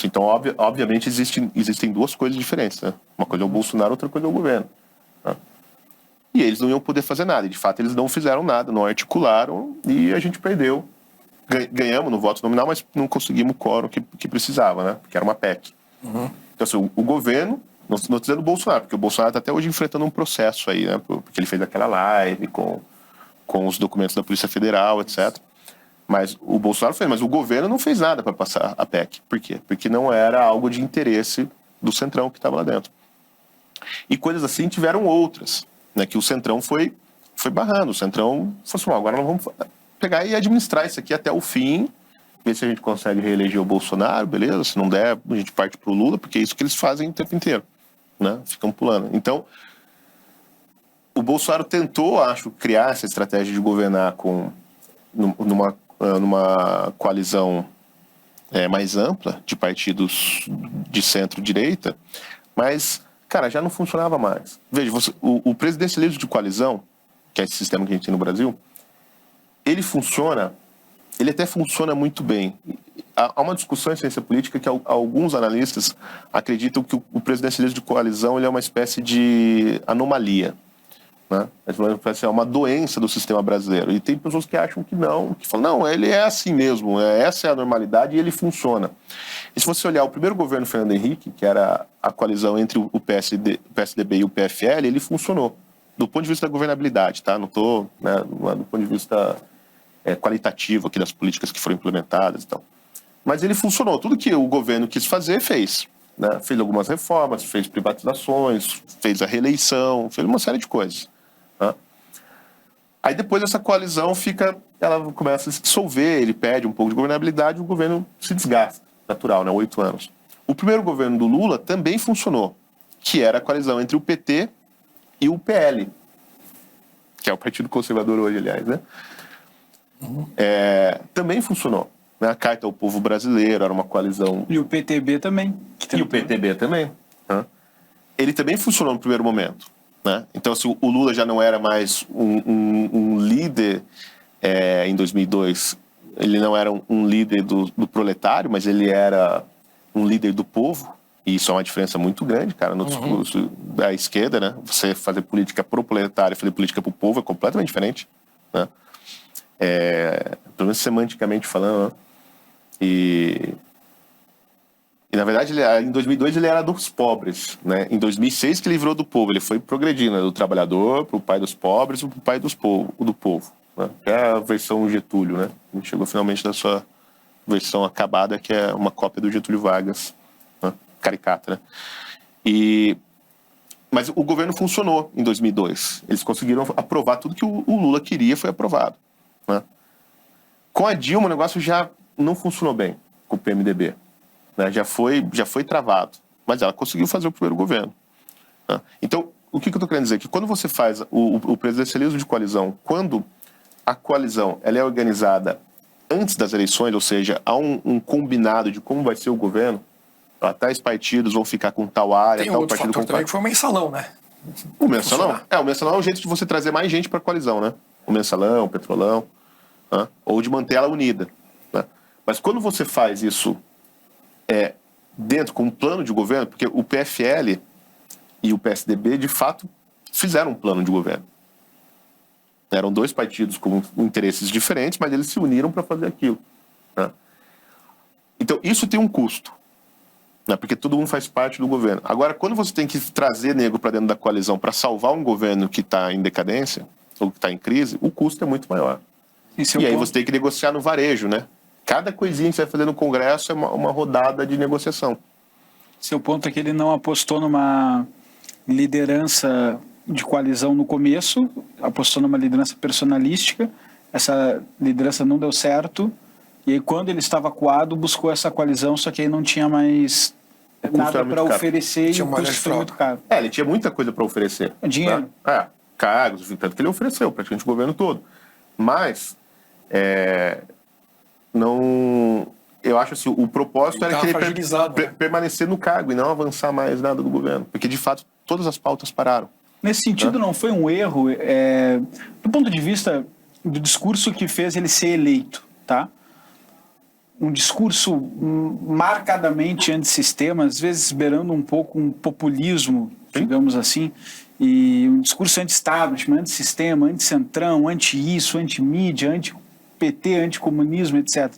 Então obviamente, existem duas coisas diferentes. Né? Uma coisa é o Bolsonaro, outra coisa é o governo. Né? E eles não iam poder fazer nada. E, de fato, eles não fizeram nada, não articularam e a gente perdeu. Ganhamos no voto nominal, mas não conseguimos o quórum que precisava, né? Porque era uma PEC. Então, assim, o governo, não estou dizendo o Bolsonaro, porque o Bolsonaro está até hoje enfrentando um processo aí, né? Porque ele fez aquela live com os documentos da Polícia Federal, etc. Mas o Bolsonaro fez, mas o governo não fez nada para passar a PEC. Por quê? Porque não era algo de interesse do Centrão que estava lá dentro. E coisas assim tiveram outras, né? Que o Centrão foi barrando. O Centrão falou assim: agora nós vamos pegar e administrar isso aqui até o fim, ver se a gente consegue reeleger o Bolsonaro, beleza? Se não der, a gente parte pro Lula, porque é isso que eles fazem o tempo inteiro, né? Ficam pulando. Então, o Bolsonaro tentou, acho, criar essa estratégia de governar numa coalizão mais ampla de partidos de centro-direita, mas, cara, já não funcionava mais. Veja, o presidencialismo de coalizão, que é esse sistema que a gente tem no Brasil, ele até funciona muito bem. Há uma discussão em ciência política que alguns analistas acreditam que o presidencialismo de coalizão ele é uma espécie de anomalia. Né? É uma doença do sistema brasileiro. E tem pessoas que acham que não, que falam: não, ele é assim mesmo, essa é a normalidade e ele funciona. E se você olhar o primeiro governo Fernando Henrique, que era a coalizão entre o PSDB e o PFL, ele funcionou. Do ponto de vista da governabilidade, tá? Não estou, né, do ponto de vista qualitativo aqui das políticas que foram implementadas e tal. Mas ele funcionou. Tudo que o governo quis fazer, fez. Né? Fez algumas reformas, fez privatizações, fez a reeleição, fez uma série de coisas. Né? Aí depois essa coalizão ela começa a se dissolver, ele perde um pouco de governabilidade, o governo se desgasta, natural, né? 8 anos. O primeiro governo do Lula também funcionou, que era a coalizão entre o PT e o PL, que é o Partido Conservador hoje, aliás, né? Também funcionou. Né? A Carta ao Povo Brasileiro era uma coalizão. E o PTB também. E o PTB também. Né? Ele também funcionou no primeiro momento. né? Então, se o Lula já não era mais um líder em 2002, ele não era um líder do proletário, mas ele era um líder do povo, e isso é uma diferença muito grande, cara, no discurso da esquerda, né? Você fazer política pro proletário e fazer política pro povo é completamente diferente, né? Pelo menos semanticamente falando, né? E na verdade, em 2002 ele era dos pobres, né? Em 2006 que ele virou do povo, ele foi progredindo, né? Do trabalhador pro pai dos pobres, pro pai do povo, né? Que é a versão Getúlio, né? Ele chegou finalmente na sua versão acabada, que é uma cópia do Getúlio Vargas, né? Caricata, né? Mas o governo funcionou em 2002. Eles conseguiram aprovar tudo que o Lula queria, foi aprovado, né? Com a Dilma, o negócio já não funcionou bem com o PMDB, né? Já foi travado, mas ela conseguiu fazer o primeiro governo, né? Então, o que eu estou querendo dizer? Que quando você faz o presidencialismo de coalizão, quando a coalizão ela é organizada antes das eleições, ou seja, há um combinado de como vai ser o governo, tais partidos vão ficar com tal área, Tem tal outro partido fator com também que foi o mensalão, né? O mensalão? O mensalão é um jeito de você trazer mais gente para a coalizão, né? O mensalão, o petrolão, né? Ou de manter ela unida, né? Mas quando você faz isso dentro com um plano de governo, porque o PFL e o PSDB, de fato, fizeram um plano de governo. Eram dois partidos com interesses diferentes, mas eles se uniram para fazer aquilo, né? Então, isso tem um custo, né? Porque todo mundo faz parte do governo. Agora, quando você tem que trazer negro para dentro da coalizão para salvar um governo que está em decadência, ou que está em crise, o custo é muito maior. E aí você tem que negociar no varejo, né? Cada coisinha que você vai fazer no Congresso é uma rodada de negociação. Seu ponto é que ele não apostou numa liderança de coalizão no começo, apostou numa liderança personalística, essa liderança não deu certo, e aí quando ele estava acuado, buscou essa coalizão, só que aí não tinha mais nada para oferecer e o custo foi muito caro. Ele tinha muita coisa para oferecer. Dinheiro. Tá? Cargos, tanto que ele ofereceu praticamente o governo todo. Mas, não... Eu acho assim, o propósito era que ele permanecer no cargo e não avançar mais nada do governo. Porque, de fato, todas as pautas pararam. Nesse sentido, não foi um erro, do ponto de vista do discurso que fez ele ser eleito, tá? Um discurso marcadamente antissistema, às vezes beirando um pouco um populismo, digamos assim, e um discurso anti-establishment, anti-sistema, anti-centrão, anti-isso, anti-mídia, anti-PT, anti-comunismo, etc.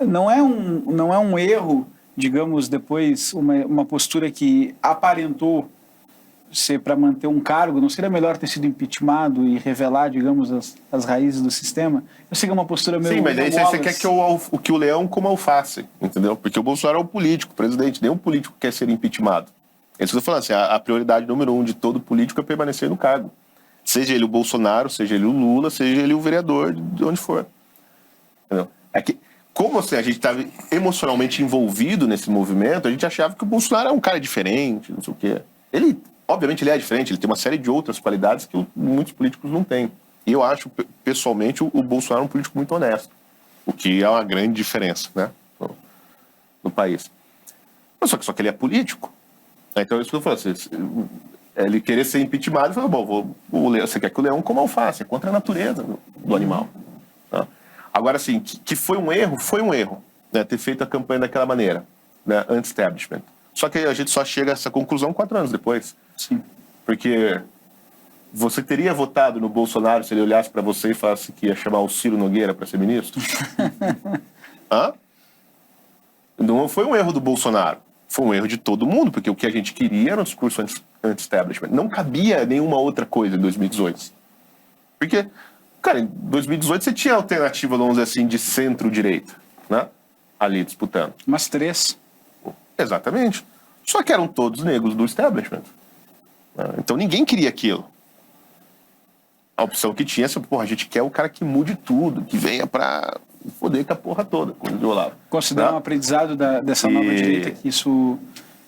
Não é um erro, digamos, depois, uma postura que aparentou ser para manter um cargo, não seria melhor ter sido impeachmentado e revelar, digamos, as raízes do sistema? Eu sei que é uma postura meio... Sim, mas aí você quer que o leão coma alface, entendeu? Porque o Bolsonaro é o político, o presidente, nenhum político quer ser impeachmentado. É isso que eu estou falando, assim, a prioridade número 1 de todo político é permanecer no cargo. Seja ele o Bolsonaro, seja ele o Lula, seja ele o vereador, de onde for. Entendeu? É que, como assim, a gente estava emocionalmente envolvido nesse movimento, a gente achava que o Bolsonaro é um cara diferente, não sei o quê. Obviamente ele é diferente, ele tem uma série de outras qualidades que muitos políticos não têm. E eu acho, pessoalmente, o Bolsonaro é um político muito honesto, o que é uma grande diferença, né, no país. Mas só que ele é político. Então é isso que eu falo, assim, ele querer ser impeachmentado, ele falou, você quer que o leão coma alface, é contra a natureza do animal. Tá? Agora, assim, que foi um erro, né, ter feito a campanha daquela maneira, né, anti-establishment. Só que a gente só chega a essa conclusão 4 anos depois. Sim. Porque você teria votado no Bolsonaro se ele olhasse para você e falasse que ia chamar o Ciro Nogueira para ser ministro? Hã? Não foi um erro do Bolsonaro. Foi um erro de todo mundo, porque o que a gente queria era um discurso anti-establishment. Não cabia nenhuma outra coisa em 2018. Porque, cara, em 2018 você tinha alternativa, vamos dizer assim, de centro-direita, né? Ali disputando. Umas 3. Exatamente. Só que eram todos negros do establishment. Então ninguém queria aquilo. A opção que tinha é, a gente quer o cara que mude tudo, que venha pra foder com a porra toda, como de Olavo. Considera um aprendizado dessa nova direita que isso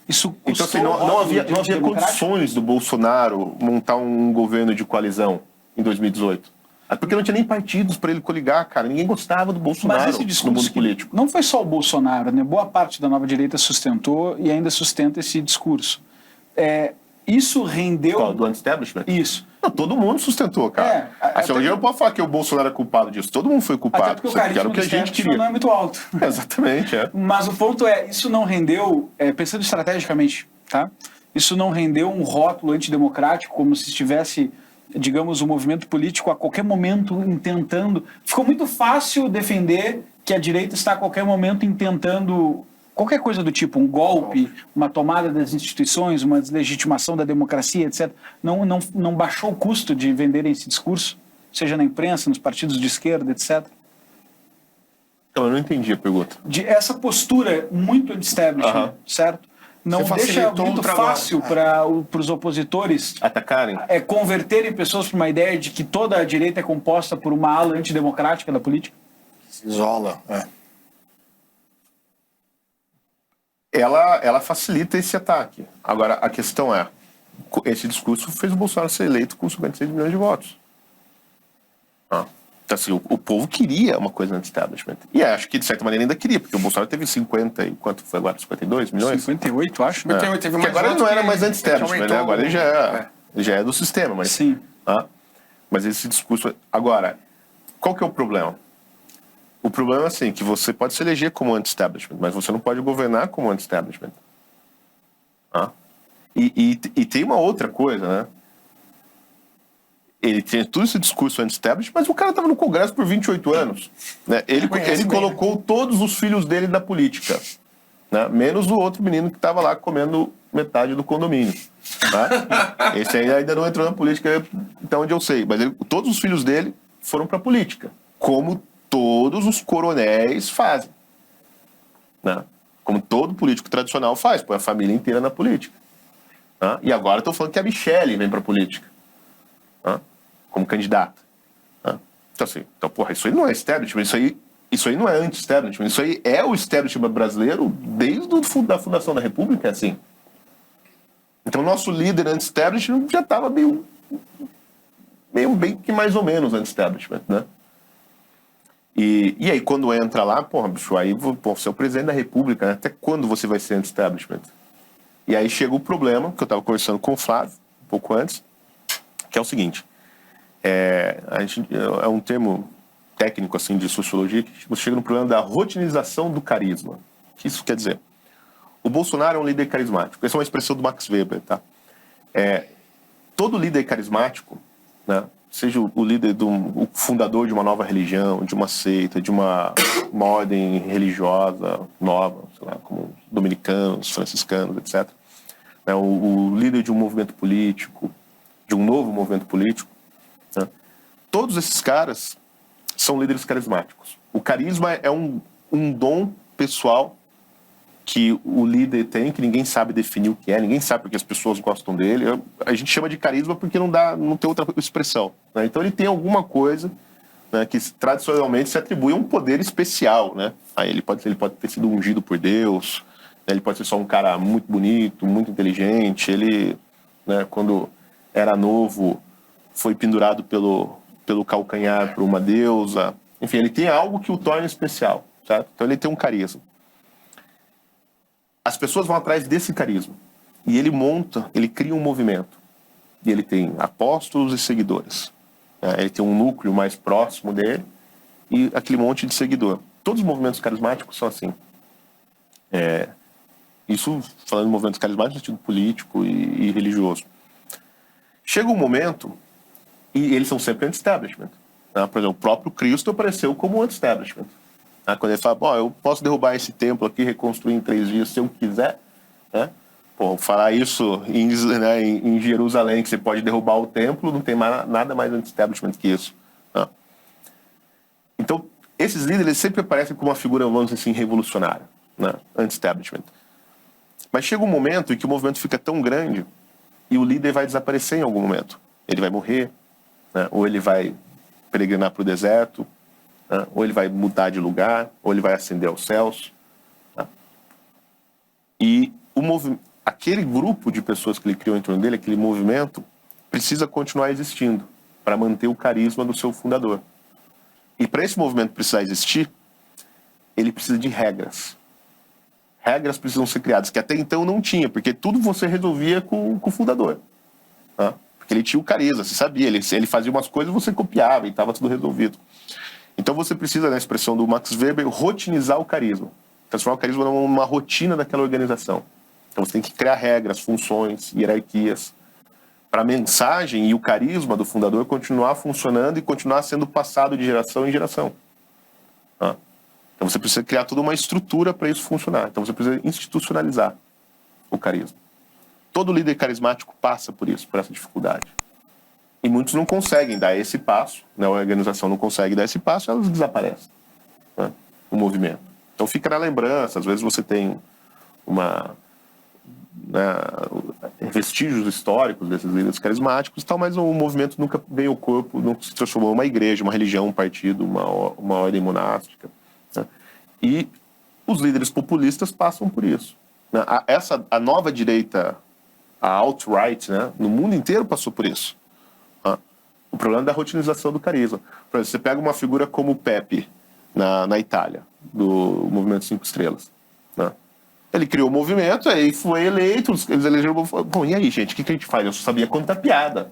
custou... Então, assim, não havia condições do Bolsonaro montar um governo de coalizão em 2018. Porque não tinha nem partidos para ele coligar, cara. Ninguém gostava do Bolsonaro no mundo político. Não foi só o Bolsonaro, né? Boa parte da nova direita sustentou e ainda sustenta esse discurso. isso rendeu... Qual? Do anti-establishment? Isso. Não, todo mundo sustentou, cara. Assim, hoje eu não posso falar que o Bolsonaro é culpado disso. Todo mundo foi culpado. Até porque o carisma era o que a do gente establishment queria. não é muito alto. Exatamente, é. Mas o ponto é, isso não rendeu, pensando estrategicamente, tá? Isso não rendeu um rótulo antidemocrático, como se estivesse, digamos, o movimento político a qualquer momento intentando... Ficou muito fácil defender que a direita está a qualquer momento intentando qualquer coisa do tipo, um golpe, uma tomada das instituições, uma deslegitimação da democracia, etc. Não baixou o custo de venderem esse discurso, seja na imprensa, nos partidos de esquerda, etc. Então, eu não entendi a pergunta. De essa postura muito anti-establishment, certo? Não Você deixa facilitou muito o trabalho. fácil para os opositores Atacarem? converterem pessoas para uma ideia de que toda a direita é composta por uma ala antidemocrática da política? Se isola. Ela facilita esse ataque. Agora, a questão é, esse discurso fez o Bolsonaro ser eleito com 56 milhões de votos. Então, assim, o povo queria uma coisa anti-establishment. E acho que, de certa maneira, ainda queria, porque o Bolsonaro teve 50 e quanto foi agora? 52 milhões? 58, acho. Teve Porque mais agora ele não votos era que- mais que anti-establishment, né? aumentou Agora ele o- já é do sistema. Mas, Sim. mas esse discurso... Agora, qual que é o problema? O problema é assim, que você pode se eleger como anti-establishment, mas você não pode governar como anti-establishment. E tem uma outra coisa, né? Ele tinha todo esse discurso anti-establishment, mas o cara estava no Congresso por 28 anos. Né? Ele Conhece bem, colocou todos os filhos dele na política. Né? Menos o outro menino que estava lá comendo metade do condomínio. Tá? Esse aí ainda não entrou na política, até onde eu sei. Mas todos os filhos dele foram para a política. Como todos os coronéis fazem. Né? Como todo político tradicional faz, põe a família inteira na política. Né? E agora estou falando que a Michelle vem para a política. Né? Como candidata. Né? Então, assim, porra, isso aí não é establishment, isso aí não é anti-establishment, isso aí é o establishment brasileiro desde a fundação da República, assim. Então, o nosso líder anti-establishment já estava meio bem que mais ou menos anti-establishment, né? E aí, quando entra lá, porra, bicho, aí você é o presidente da República, né? Até quando você vai ser anti-establishment? E aí chega o problema, que eu estava conversando com o Flávio, um pouco antes, que é o seguinte, é um termo técnico, assim, de sociologia, que você chega no problema da rotinização do carisma. O que isso quer dizer? O Bolsonaro é um líder carismático. Essa é uma expressão do Max Weber, tá? Todo líder carismático, né? Seja o líder, o fundador de uma nova religião, de uma seita, de uma ordem religiosa nova, sei lá, como dominicanos, franciscanos, etc. O líder de um movimento político, de um novo movimento político, né? Todos esses caras são líderes carismáticos. O carisma é um dom pessoal que o líder tem, que ninguém sabe definir o que é, ninguém sabe porque as pessoas gostam dele. A gente chama de carisma porque não tem outra expressão. Né? Então ele tem alguma coisa, né, que tradicionalmente se atribui a um poder especial. Né? Aí ele pode ter sido ungido por Deus, né? Ele pode ser só um cara muito bonito, muito inteligente. Ele, né, quando era novo, foi pendurado pelo calcanhar por uma deusa. Enfim, ele tem algo que o torna especial. Certo? Então ele tem um carisma. As pessoas vão atrás desse carisma. E ele cria um movimento. E ele tem apóstolos e seguidores. Ele tem um núcleo mais próximo dele e aquele monte de seguidor. Todos os movimentos carismáticos são assim. Isso falando de movimentos carismáticos no sentido político e religioso. Chega um momento, e eles são sempre anti-establishment. Né? Por exemplo, o próprio Cristo apareceu como anti-establishment. Quando ele fala, eu posso derrubar esse templo aqui, reconstruir em 3 dias se eu quiser, né? Falar isso em Jerusalém, que você pode derrubar o templo, não tem nada mais anti-establishment que isso. Né? Então, esses líderes sempre aparecem como uma figura, vamos dizer assim, revolucionária, né? Anti-establishment. Mas chega um momento em que o movimento fica tão grande e o líder vai desaparecer em algum momento. Ele vai morrer, né? Ou ele vai peregrinar para o deserto, ou ele vai mudar de lugar, ou ele vai ascender aos céus. Tá? E aquele grupo de pessoas que ele criou em torno dele, aquele movimento, precisa continuar existindo para manter o carisma do seu fundador. E para esse movimento precisar existir, ele precisa de regras. Regras precisam ser criadas, que até então não tinha, porque tudo você resolvia com o fundador. Tá? Porque ele tinha o carisma, você sabia, ele fazia umas coisas e você copiava e estava tudo resolvido. Então você precisa, na expressão do Max Weber, rotinizar o carisma. Transformar o carisma numa rotina daquela organização. Então você tem que criar regras, funções, hierarquias, para a mensagem e o carisma do fundador continuar funcionando e continuar sendo passado de geração em geração. Tá? Então você precisa criar toda uma estrutura para isso funcionar. Então você precisa institucionalizar o carisma. Todo líder carismático passa por isso, por essa dificuldade. E muitos não conseguem dar esse passo, né? A organização não consegue dar esse passo, elas desaparecem, né? O movimento. Então fica na lembrança, às vezes você tem vestígios históricos desses líderes carismáticos e tal, mas o movimento nunca veio ao corpo, não se transformou em uma igreja, uma religião, um partido, uma ordem monástica. Né? E os líderes populistas passam por isso. Né? A nova direita, a alt-right, né? No mundo inteiro passou por isso. Né? O problema é da rotinização do carisma. Por exemplo, você pega uma figura como o Pepe, na Itália, do Movimento 5 Estrelas. Né? Ele criou o movimento, aí foi eleito, eles elegeram... Bom, e aí, gente, o que a gente faz? Eu só sabia contar piada.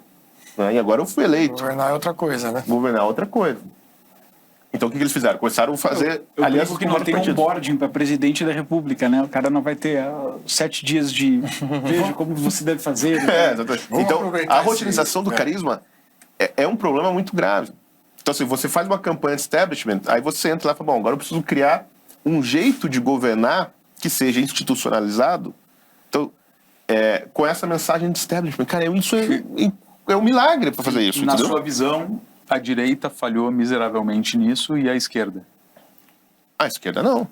Né? E agora eu fui eleito. Governar é outra coisa, né? Governar é outra coisa. Então o que eles fizeram? Começaram a fazer... Eu brinco que não tem um boarding para presidente da República, né? O cara não vai ter 7 dias de... Veja como você deve fazer. Exatamente. Então, a rotinização do carisma é um problema muito grave. Então, se você faz uma campanha de establishment, aí você entra lá e fala, bom, agora eu preciso criar um jeito de governar que seja institucionalizado, então, com essa mensagem de establishment. Cara, isso é um milagre para fazer isso. Na entendeu? sua visão, a direita falhou miseravelmente nisso e a esquerda? A esquerda não.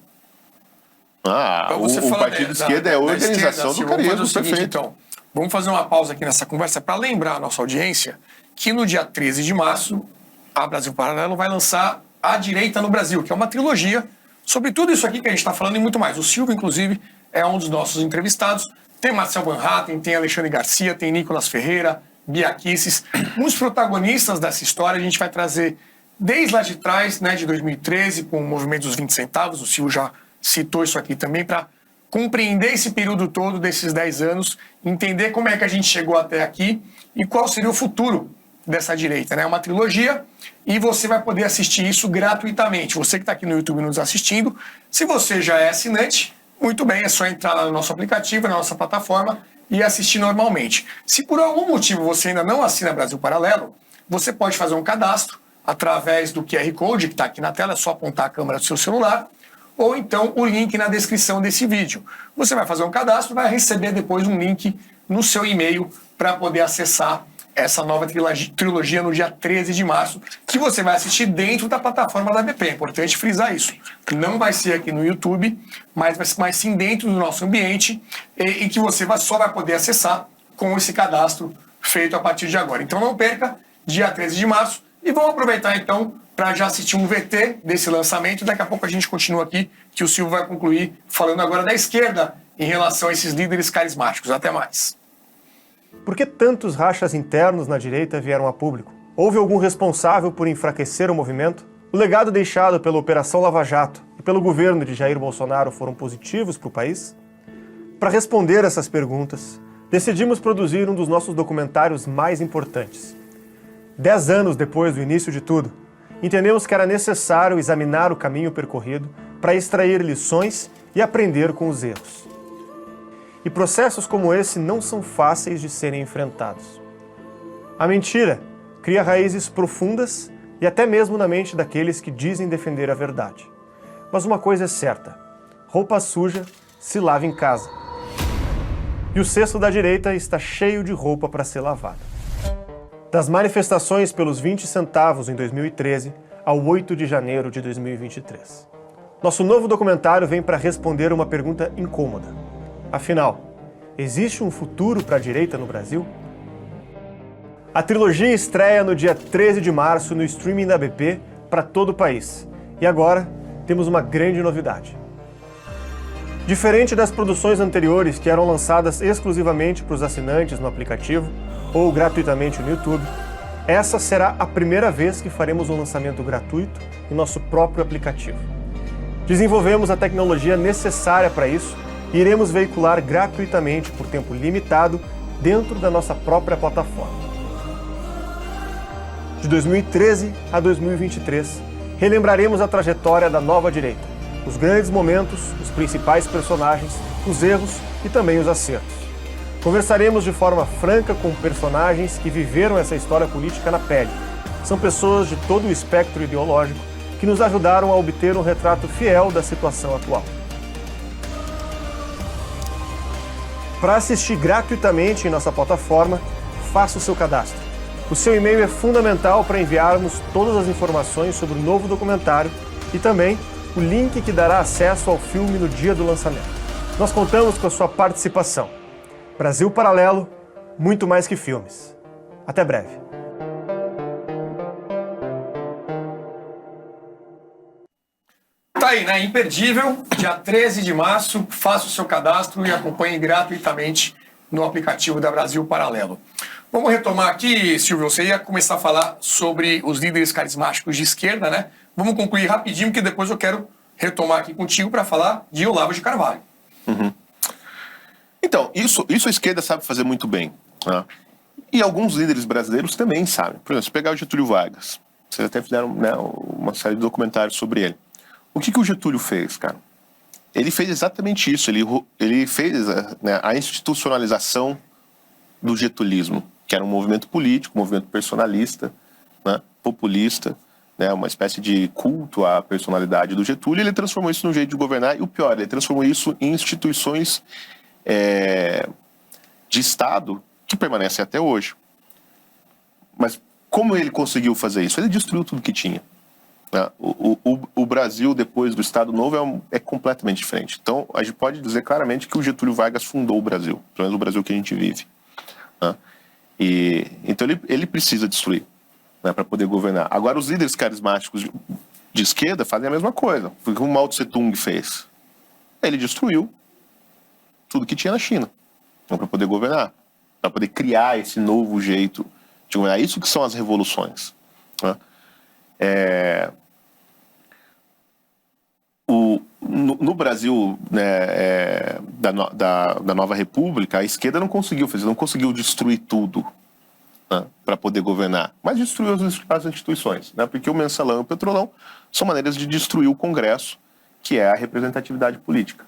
Você O fala partido de esquerda é a organização do carisma. Vamos fazer o seguinte, então. Vamos fazer uma pausa aqui nessa conversa para lembrar a nossa audiência que no dia 13 de março, a Brasil Paralelo vai lançar A Direita no Brasil, que é uma trilogia sobre tudo isso aqui que a gente está falando e muito mais. O Silvio, inclusive, é um dos nossos entrevistados. Tem Marcel Van Hatten, tem Alexandre Garcia, tem Nicolas Ferreira, Bia Kicis. Uns protagonistas dessa história a gente vai trazer desde lá de trás, né, de 2013, com o movimento dos 20 centavos. O Silvio já citou isso aqui também, para compreender esse período todo desses 10 anos, entender como é que a gente chegou até aqui e qual seria o futuro dessa direita, né? É uma trilogia e você vai poder assistir isso gratuitamente. Você que está aqui no YouTube nos assistindo, se você já é assinante, muito bem, é só entrar lá no nosso aplicativo, na nossa plataforma e assistir normalmente. Se por algum motivo você ainda não assina Brasil Paralelo, você pode fazer um cadastro através do QR Code que está aqui na tela, é só apontar a câmera do seu celular, ou então o link na descrição desse vídeo. Você vai fazer um cadastro, vai receber depois um link no seu e-mail para poder acessar essa nova trilogia no dia 13 de março, que você vai assistir dentro da plataforma da BP. É importante frisar isso. Não vai ser aqui no YouTube, mas sim dentro do nosso ambiente e que você só vai poder acessar com esse cadastro feito a partir de agora. Então não perca, dia 13 de março. E vamos aproveitar então para já assistir um VT desse lançamento. Daqui a pouco a gente continua aqui, que o Silvio vai concluir falando agora da esquerda em relação a esses líderes carismáticos. Até mais. Por que tantos rachas internos na direita vieram a público? Houve algum responsável por enfraquecer o movimento? O legado deixado pela Operação Lava Jato e pelo governo de Jair Bolsonaro foram positivos para o país? Para responder essas perguntas, decidimos produzir um dos nossos documentários mais importantes. 10 anos depois do início de tudo, entendemos que era necessário examinar o caminho percorrido para extrair lições e aprender com os erros. E processos como esse não são fáceis de serem enfrentados. A mentira cria raízes profundas e até mesmo na mente daqueles que dizem defender a verdade. Mas uma coisa é certa: roupa suja se lava em casa. E o cesto da direita está cheio de roupa para ser lavada. Das manifestações pelos 20 centavos em 2013 ao 8 de janeiro de 2023. Nosso novo documentário vem para responder uma pergunta incômoda. Afinal, existe um futuro para a direita no Brasil? A trilogia estreia no dia 13 de março no streaming da BP para todo o país. E agora temos uma grande novidade. Diferente das produções anteriores que eram lançadas exclusivamente para os assinantes no aplicativo ou gratuitamente no YouTube, essa será a primeira vez que faremos um lançamento gratuito no nosso próprio aplicativo. Desenvolvemos a tecnologia necessária para isso e iremos veicular gratuitamente por tempo limitado dentro da nossa própria plataforma. De 2013 a 2023, relembraremos a trajetória da nova direita, os grandes momentos, os principais personagens, os erros e também os acertos. Conversaremos de forma franca com personagens que viveram essa história política na pele. São pessoas de todo o espectro ideológico que nos ajudaram a obter um retrato fiel da situação atual. Para assistir gratuitamente em nossa plataforma, faça o seu cadastro. O seu e-mail é fundamental para enviarmos todas as informações sobre o novo documentário e também o link que dará acesso ao filme no dia do lançamento. Nós contamos com a sua participação. Brasil Paralelo, muito mais que filmes. Até breve. Tá aí, né? Imperdível, dia 13 de março, faça o seu cadastro e acompanhe gratuitamente no aplicativo da Brasil Paralelo. Vamos retomar aqui, Silvio, você ia começar a falar sobre os líderes carismáticos de esquerda, né? Vamos concluir rapidinho, que depois eu quero retomar aqui contigo para falar de Olavo de Carvalho. Então, isso a esquerda sabe fazer muito bem. Né? E alguns líderes brasileiros também sabem. Por exemplo, se pegar o Getúlio Vargas, vocês até fizeram, né, uma série de documentários sobre ele. O que o Getúlio fez, cara? Ele fez exatamente isso. Ele fez, né, a institucionalização do getulismo, que era um movimento político, um movimento personalista, né, populista, né, uma espécie de culto à personalidade do Getúlio. Ele transformou isso num jeito de governar e o pior, ele transformou isso em instituições de Estado que permanecem até hoje. Mas como ele conseguiu fazer isso? Ele destruiu tudo que tinha. Né? O Brasil, depois do Estado Novo, é completamente diferente. Então, a gente pode dizer claramente que o Getúlio Vargas fundou o Brasil, pelo menos o Brasil que a gente vive. Né? Então, ele precisa destruir, né, para poder governar. Agora, os líderes carismáticos de esquerda fazem a mesma coisa. O que o Mao Tse Tung fez? Ele destruiu tudo que tinha na China, para poder governar, para poder criar esse novo jeito de governar. Isso que são as revoluções. Né? No Brasil, né, da Nova República, a esquerda não conseguiu fazer, não conseguiu destruir tudo, né, para poder governar, mas destruiu as instituições, né, porque o mensalão e o petrolão são maneiras de destruir o Congresso, que é a representatividade política,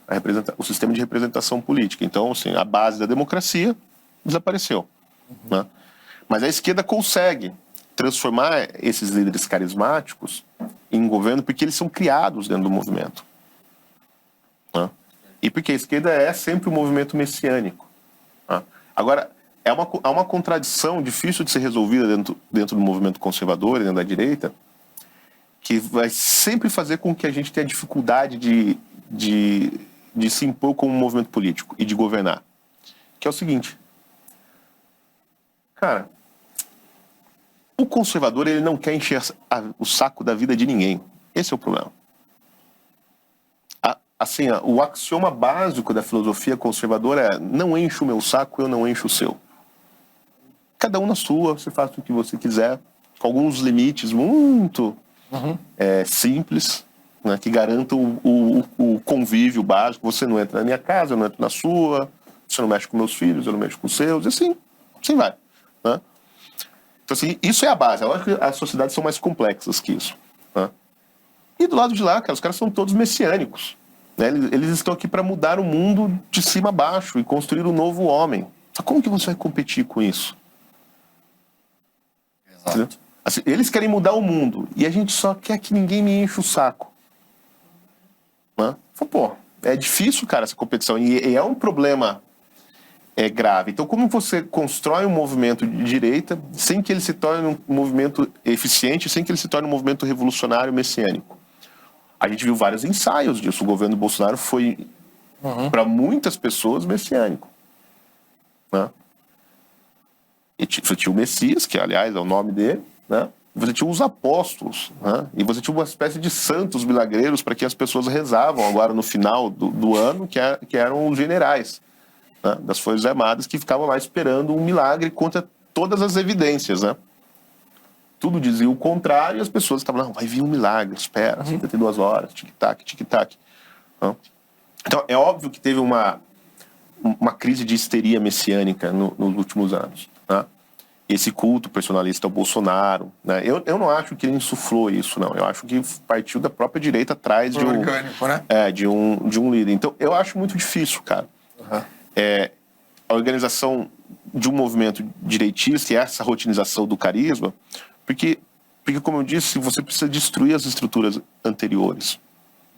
o sistema de representação política. Então, assim, a base da democracia desapareceu. Né? Mas a esquerda consegue transformar esses líderes carismáticos em governo porque eles são criados dentro do movimento. Né? E porque a esquerda é sempre um movimento messiânico. Né? Agora, há uma contradição difícil de ser resolvida dentro do movimento conservador e dentro da direita, que vai sempre fazer com que a gente tenha dificuldade de se impor como um movimento político e de governar. Que é o seguinte. Cara, o conservador, ele não quer encher o saco da vida de ninguém. Esse é o problema. Assim, o axioma básico da filosofia conservadora é: não enche o meu saco, eu não encho o seu. Cada um na sua, você faz o que você quiser, com alguns limites muito simples, né, que garantam o convívio básico. Você não entra na minha casa, eu não entro na sua, você não mexe com meus filhos, eu não mexo com os seus, e assim vai. Né? Então, assim, isso é a base. Eu acho que as sociedades são mais complexas que isso. Né? E do lado de lá, cara, os caras são todos messiânicos. Né? Eles estão aqui para mudar o mundo de cima a baixo e construir um novo homem. Então, como que você vai competir com isso? Exato. Assim, eles querem mudar o mundo e a gente só quer que ninguém me enche o saco. Né? Pô, é difícil, cara, essa competição. E é um problema grave. Então, como você constrói um movimento de direita sem que ele se torne um movimento eficiente, sem que ele se torne um movimento revolucionário messiânico? A gente viu vários ensaios disso. O governo Bolsonaro foi, para muitas pessoas, messiânico. Né? E você tinha o Messias, que, aliás, é o nome dele, né? Você tinha os apóstolos, né? E você tinha uma espécie de santos milagreiros para que as pessoas rezavam agora no final do ano, que eram os generais, né, das Forças Armadas, que ficavam lá esperando um milagre contra todas as evidências, né? Tudo dizia o contrário e as pessoas estavam lá: não, vai vir um milagre, espera, 72 horas, tic-tac, tic-tac. Então, é óbvio que teve uma crise de histeria messiânica nos últimos anos, né? Esse culto personalista ao Bolsonaro, né? Eu não acho que ele insuflou isso, não. Eu acho que partiu da própria direita atrás de orgânico, né? de um líder. Então, eu acho muito difícil, cara. A organização de um movimento direitista e essa rotinização do carisma, porque, como eu disse, você precisa destruir as estruturas anteriores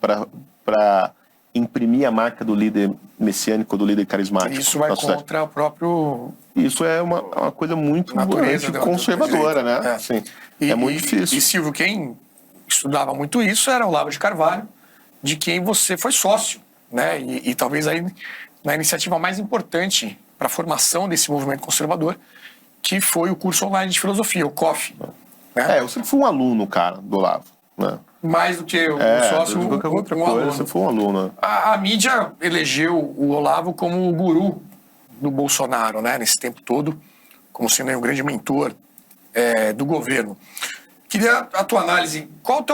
para imprimir a marca do líder messiânico, do líder carismático. Isso vai contra o próprio... Isso é uma coisa muito conservadora, né? Assim, é muito difícil. E, Silvio, quem estudava muito isso era o Olavo de Carvalho, de quem você foi sócio, né? E talvez aí na iniciativa mais importante para a formação desse movimento conservador, que foi o curso online de filosofia, o COF. Né? Eu sempre fui um aluno, cara, do Olavo, né? Mais do que o sócio, do que qualquer outra coisa, você foi um aluno. A mídia elegeu o Olavo como o guru do Bolsonaro, né, nesse tempo todo, como sendo um grande mentor do governo. Queria a tua análise, qual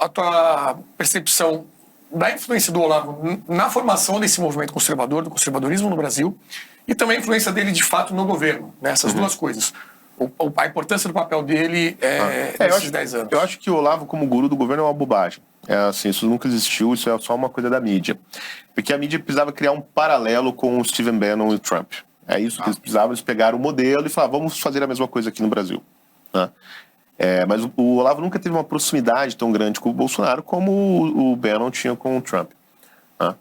a tua percepção da influência do Olavo na formação desse movimento conservador, do conservadorismo no Brasil, e também a influência dele, de fato, no governo, né, essas duas coisas. A importância do papel dele nesses 10 anos. Eu acho que o Olavo como guru do governo é uma bobagem. Assim, isso nunca existiu, isso é só uma coisa da mídia. Porque a mídia precisava criar um paralelo com o Stephen Bannon e o Trump. É isso que eles precisavam, eles pegaram o modelo e falaram, vamos fazer a mesma coisa aqui no Brasil. Né? Mas o Olavo nunca teve uma proximidade tão grande com o Bolsonaro como o Bannon tinha com o Trump. Né?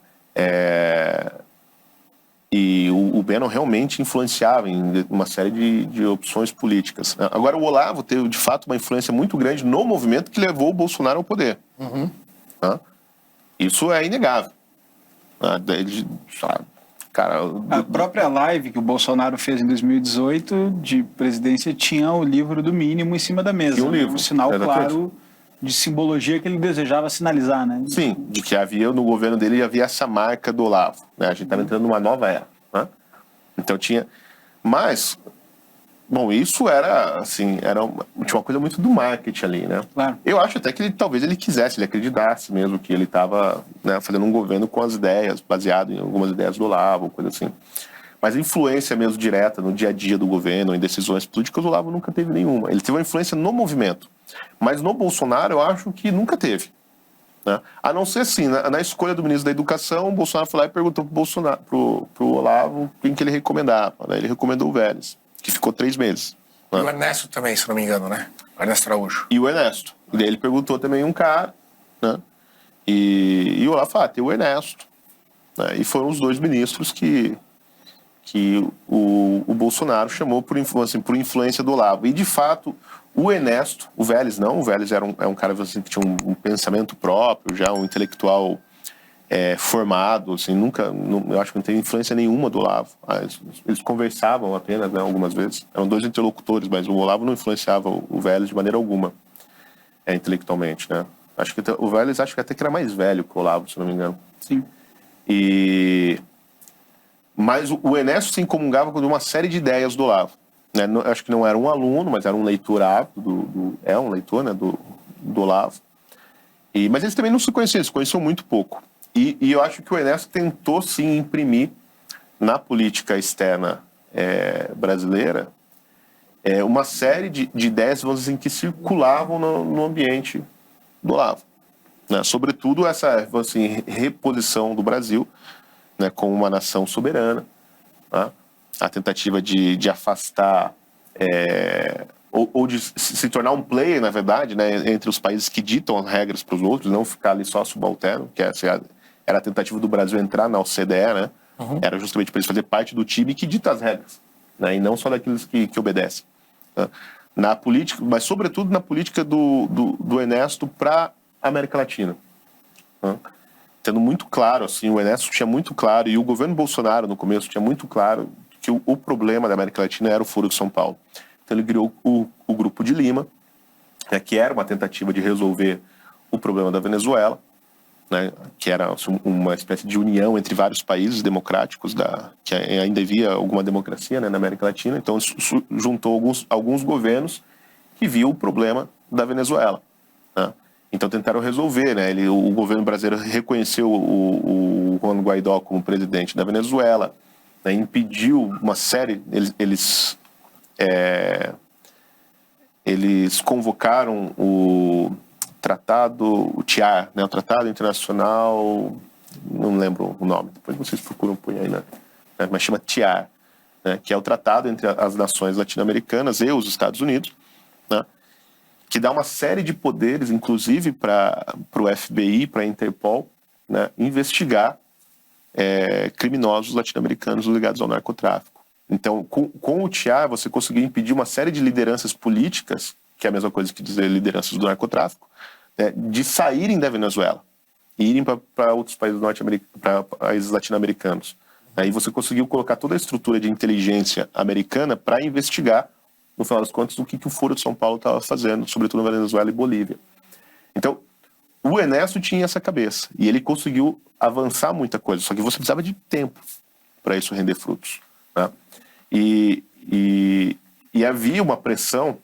E o Bannon realmente influenciava em uma série de opções políticas. Agora, o Olavo teve, de fato, uma influência muito grande no movimento que levou o Bolsonaro ao poder. Isso é inegável. A própria live que o Bolsonaro fez em 2018 de presidência tinha o livro do mínimo em cima da mesa. Tinha um livro, um sinal exatamente. claro de simbologia que ele desejava sinalizar, né? Sim, de que havia no governo dele havia essa marca do Olavo. Né? A gente estava entrando numa nova era. Né? Então tinha... Mas, bom, isso era, assim, tinha uma coisa muito do marketing ali, né? Claro. Eu acho até que talvez ele quisesse, ele acreditasse mesmo que ele estava, né, fazendo um governo com as ideias, baseado em algumas ideias do Olavo, coisa assim. Mas influência mesmo direta no dia a dia do governo, em decisões políticas, o Olavo nunca teve nenhuma. Ele teve uma influência no movimento. Mas no Bolsonaro, eu acho que nunca teve. Né? A não ser, assim, na escolha do ministro da Educação, o Bolsonaro foi lá e perguntou pro Olavo quem que ele recomendava. Né? Ele recomendou o Vélez, que ficou 3 meses. Né? E o Ernesto também, se não me engano, né? O Ernesto Araújo. E o Ernesto. E daí ele perguntou também um cara, né? E o Olavo falou, tem o Ernesto. Né? E foram os 2 ministros que o Bolsonaro chamou por influência do Olavo. E, de fato, o Ernesto, o Vélez não, o Vélez era um cara assim, que tinha um pensamento próprio, já um intelectual formado, assim, eu acho que não tem influência nenhuma do Olavo. Eles conversavam apenas, né, algumas vezes. Eram 2 interlocutores, mas o Olavo não influenciava o Vélez de maneira alguma, intelectualmente, né? Acho que o Vélez até que era mais velho que o Olavo, se não me engano. Sim. Mas o Ernesto se incomungava com uma série de ideias do Olavo. Né? Acho que não era um aluno, mas era um leitor ávido, um leitor, né, do Olavo. Mas eles também não se conheciam, eles se conheciam muito pouco. E eu acho que o Ernesto tentou, sim, imprimir na política externa brasileira uma série de ideias, vamos dizer, que circulavam no ambiente do Olavo. Né? Sobretudo essa, assim, reposição do Brasil, né, como uma nação soberana, né? A tentativa de afastar ou de se tornar um player, na verdade, né, entre os países que ditam as regras para os outros, não ficar ali só subalterno, que era a tentativa do Brasil entrar na OCDE, né? Era justamente para eles fazer parte do time que dita as regras, né, e não só daqueles que obedecem. Né? Na política, mas sobretudo na política do Ernesto para a América Latina. Né? Tendo muito claro, assim, o Ernesto tinha muito claro, e o governo Bolsonaro, no começo, tinha muito claro que o problema da América Latina era o Foro de São Paulo. Então ele criou o Grupo de Lima, né, que era uma tentativa de resolver o problema da Venezuela, né, que era assim, uma espécie de união entre vários países democráticos, que ainda havia alguma democracia, né, na América Latina. Então isso juntou alguns governos que viam o problema da Venezuela. Né? Então tentaram resolver, né? O governo brasileiro reconheceu o Juan Guaidó como presidente da Venezuela, né? Impediu uma série... Eles convocaram o TIAR, né? O Tratado Internacional... Não lembro o nome, depois vocês procuram por aí, né? Mas chama TIAR, né? Que é o tratado entre as nações latino-americanas e os Estados Unidos, né? Que dá uma série de poderes, inclusive para o FBI, para a Interpol, né? Investigar criminosos latino-americanos ligados ao narcotráfico. Então, com o TIAR, você conseguiu impedir uma série de lideranças políticas, que é a mesma coisa que dizer lideranças do narcotráfico, né? De saírem da Venezuela e irem para outros países para países latino-americanos. Aí você conseguiu colocar toda a estrutura de inteligência americana para investigar, no final das contas, o que o Foro de São Paulo estava fazendo, sobretudo na Venezuela e Bolívia. Então, o Ernesto tinha essa cabeça, e ele conseguiu avançar muita coisa, só que você precisava de tempo para isso render frutos, né? E havia uma pressão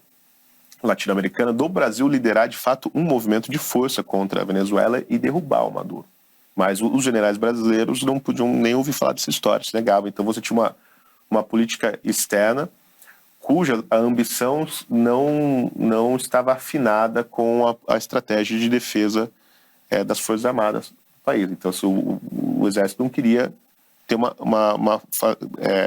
latino-americana do Brasil liderar, de fato, um movimento de força contra a Venezuela e derrubar o Maduro. Mas os generais brasileiros não podiam nem ouvir falar dessa história, se negavam. Então você tinha uma política externa cuja a ambição não estava afinada com a estratégia de defesa das Forças Armadas do país. Então o Exército não queria ter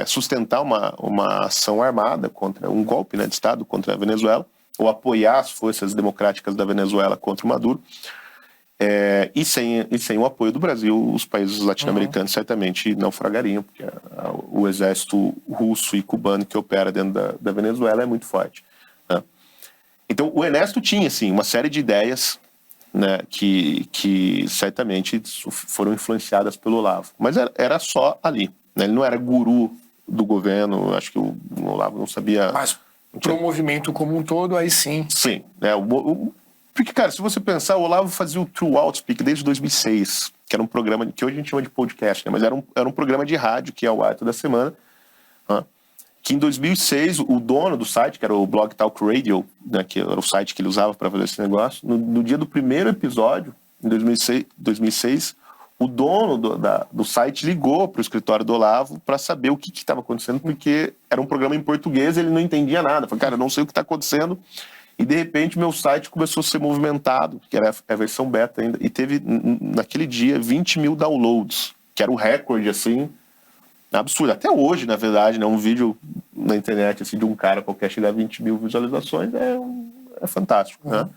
sustentar uma ação armada contra um golpe, né, de Estado contra a Venezuela, ou apoiar as forças democráticas da Venezuela contra o Maduro. E sem o apoio do Brasil, os países latino-americanos certamente naufragariam, porque o exército russo e cubano que opera dentro da Venezuela é muito forte, né? Então, o Ernesto tinha, assim, uma série de ideias, né, que certamente foram influenciadas pelo Olavo. Mas era só ali, né? Ele não era guru do governo, acho que o Olavo não sabia... Mas para o movimento como um todo, aí sim. Sim, né? Porque, cara, se você pensar, o Olavo fazia o True Outspeak desde 2006, que era um programa que hoje a gente chama de podcast, né? Mas era um programa de rádio que é o ar toda semana, né? Que em 2006 o dono do site, que era o Blog Talk Radio, né? Que era o site que ele usava para fazer esse negócio, no dia do primeiro episódio, em 2006 o dono do site ligou para o escritório do Olavo para saber o que estava acontecendo, porque era um programa em português e ele não entendia nada. Falei, cara, eu não sei o que está acontecendo. E, de repente, meu site começou a ser movimentado, que era a versão beta ainda, e teve, naquele dia, 20 mil downloads, que era o recorde, assim, absurdo. Até hoje, na verdade, né, um vídeo na internet, assim, de um cara qualquer chegar a 20 mil visualizações é fantástico, né?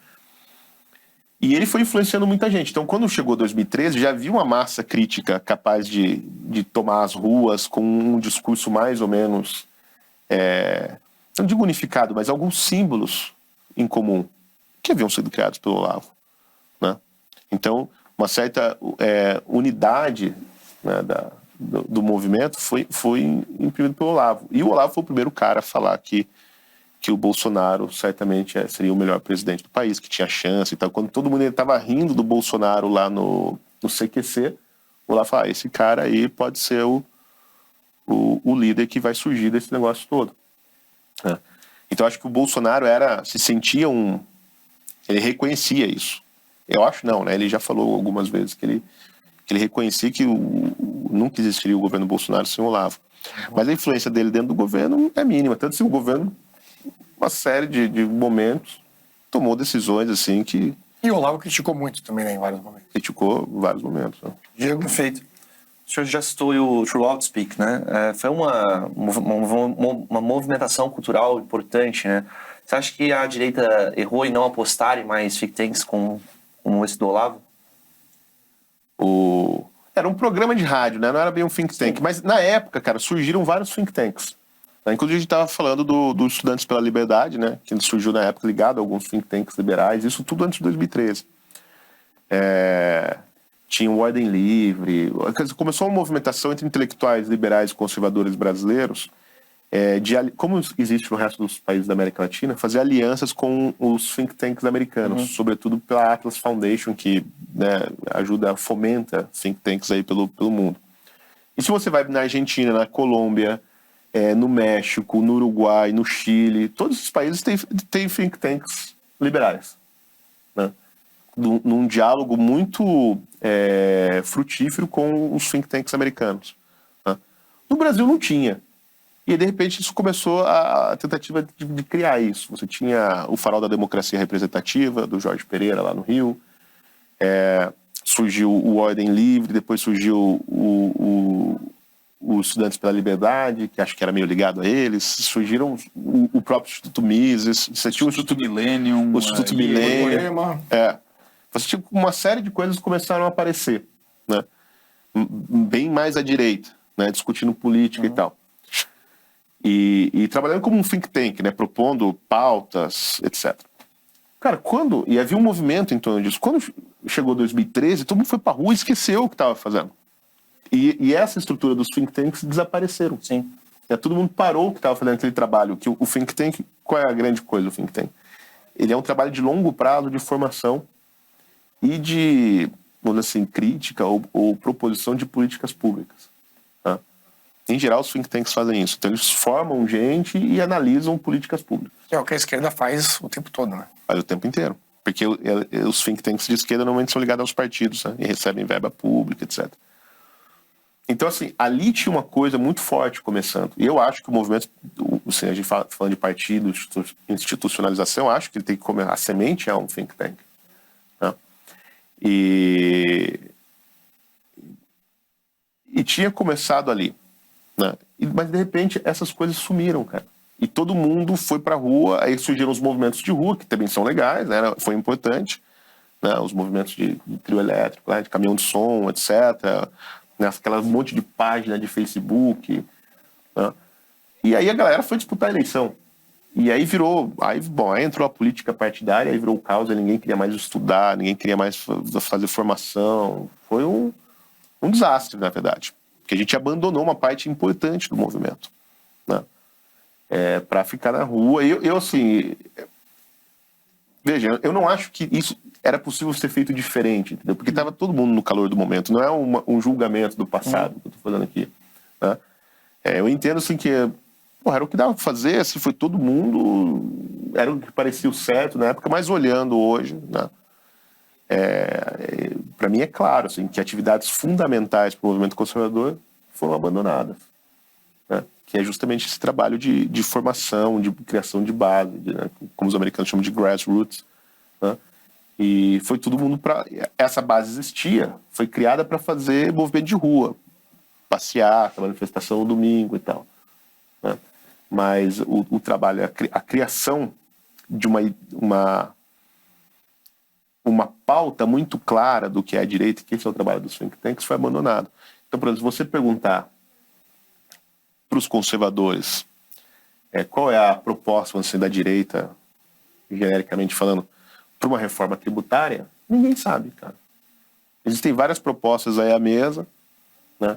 E ele foi influenciando muita gente. Então, quando chegou 2013, já havia uma massa crítica capaz de tomar as ruas com um discurso mais ou menos, não digo unificado, mas alguns símbolos em comum que haviam sido criados pelo Olavo, né? Então, uma certa unidade, né, do movimento foi imprimido pelo Olavo. E o Olavo foi o primeiro cara a falar que o Bolsonaro certamente seria o melhor presidente do país, que tinha chance e tal. Quando todo mundo estava rindo do Bolsonaro lá no CQC, o Olavo falou, esse cara aí pode ser o líder que vai surgir desse negócio todo, né? Então, acho que o Bolsonaro se sentia ele reconhecia isso. Eu acho não, né? Ele já falou algumas vezes que ele reconhecia que nunca existiria o governo Bolsonaro sem o Olavo. Mas a influência dele dentro do governo é mínima. Tanto que o governo, uma série de momentos, tomou decisões assim que... E o Olavo criticou muito também, né, em vários momentos. Criticou vários momentos, né? Diego, perfeito. O senhor já citou o True Outspeak, né? Foi uma movimentação cultural importante, né? Você acha que a direita errou em não apostar em mais think tanks como esse do Olavo? Era um programa de rádio, né? Não era bem um think tank. Sim. Mas na época, cara, surgiram vários think tanks. Inclusive a gente estava falando do Estudantes pela Liberdade, né? Que surgiu na época ligado a alguns think tanks liberais. Isso tudo antes de 2013. Tinha o Ordem Livre. Começou uma movimentação entre intelectuais liberais e conservadores brasileiros, como existe no resto dos países da América Latina, fazer alianças com os think tanks americanos, sobretudo pela Atlas Foundation, que, né, fomenta think tanks aí pelo mundo. E se você vai na Argentina, na Colômbia, no México, no Uruguai, no Chile, todos esses países têm think tanks liberais, né? num diálogo muito frutífero com os think tanks americanos. Né? No Brasil não tinha. E, de repente, isso começou a tentativa de criar isso. Você tinha o Farol da Democracia Representativa, do Jorge Pereira, lá no Rio. Surgiu o Ordem Livre, depois surgiu os Estudantes pela Liberdade, que acho que era meio ligado a eles. Surgiram o próprio Instituto Mises. Você tinha o Instituto Millennium. O Instituto Millennium. Poema. Você tinha uma série de coisas que começaram a aparecer, né? Bem mais à direita, né? Discutindo política e tal. E trabalhando como um think tank, né? Propondo pautas, etc. Cara, e havia um movimento em torno disso. Quando chegou 2013, todo mundo foi pra rua e esqueceu o que estava fazendo. E essa estrutura dos think tanks desapareceram. Sim. Todo mundo parou o que estava fazendo aquele trabalho. Que o think tank, qual é a grande coisa do think tank? Ele é um trabalho de longo prazo, de formação e de, vamos dizer assim, crítica ou proposição de políticas públicas. Tá? Em geral, os think tanks fazem isso. Então, eles formam gente e analisam políticas públicas. É o que a esquerda faz o tempo todo, né? Faz o tempo inteiro. Porque os think tanks de esquerda normalmente são ligados aos partidos, né? E recebem verba pública, etc. Então, assim, ali tinha uma coisa muito forte começando. E eu acho que o movimento, assim, a gente falando de partido, institucionalização, eu acho que ele tem que começar. A semente é um think tank. Né? E tinha começado ali. Né? Mas, de repente, essas coisas sumiram, cara. E todo mundo foi pra rua, aí surgiram os movimentos de rua, que também são legais, né? Foi importante. Né? Os movimentos de trio elétrico, né? De caminhão de som, etc., aquela monte de página de Facebook. Né? E aí a galera foi disputar a eleição. E aí aí entrou a política partidária, aí virou o caos, aí ninguém queria mais estudar, ninguém queria mais fazer formação. Foi um desastre, na verdade. Porque a gente abandonou uma parte importante do movimento. Né? Para ficar na rua. Eu, assim... Veja, eu não acho que isso era possível ser feito diferente, entendeu? Porque estava todo mundo no calor do momento. Não é um julgamento do passado que eu estou falando aqui. Né? Eu entendo, assim, que era o que dava para fazer, assim, foi todo mundo... Era o que parecia o certo na época, mas olhando hoje, né? Para mim é claro, assim, que atividades fundamentais para o movimento conservador foram abandonadas. Né? Que é justamente esse trabalho de formação, de criação de base, né? Como os americanos chamam de grassroots. Né? E foi todo mundo para... Essa base existia, foi criada para fazer movimento de rua, passear, manifestação no domingo e tal. Né? Mas o trabalho, a criação de uma pauta muito clara do que é a direita e que esse é o trabalho dos think tanks foi abandonado. Então, por exemplo, se você perguntar para os conservadores qual é a proposta, vamos dizer, da direita, genericamente falando, para uma reforma tributária, ninguém sabe, cara. Existem várias propostas aí à mesa, né?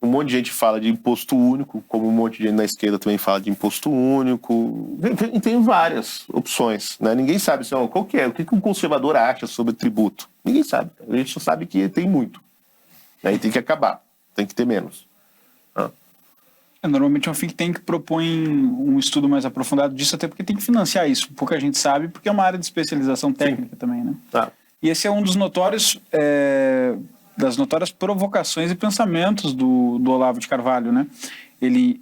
Um monte de gente fala de imposto único, como um monte de gente na esquerda também fala de imposto único. Tem várias opções, né? Ninguém sabe assim, qual que é, o que um conservador acha sobre tributo. Ninguém sabe, cara. A gente só sabe que tem muito. Aí tem que acabar, tem que ter menos. Normalmente é um think tank que propõe um estudo mais aprofundado disso, até porque tem que financiar isso. Pouca gente sabe, porque é uma área de especialização técnica. Sim. Também, né? Tá. E esse é um dos das notórias provocações e pensamentos do Olavo de Carvalho, né? Ele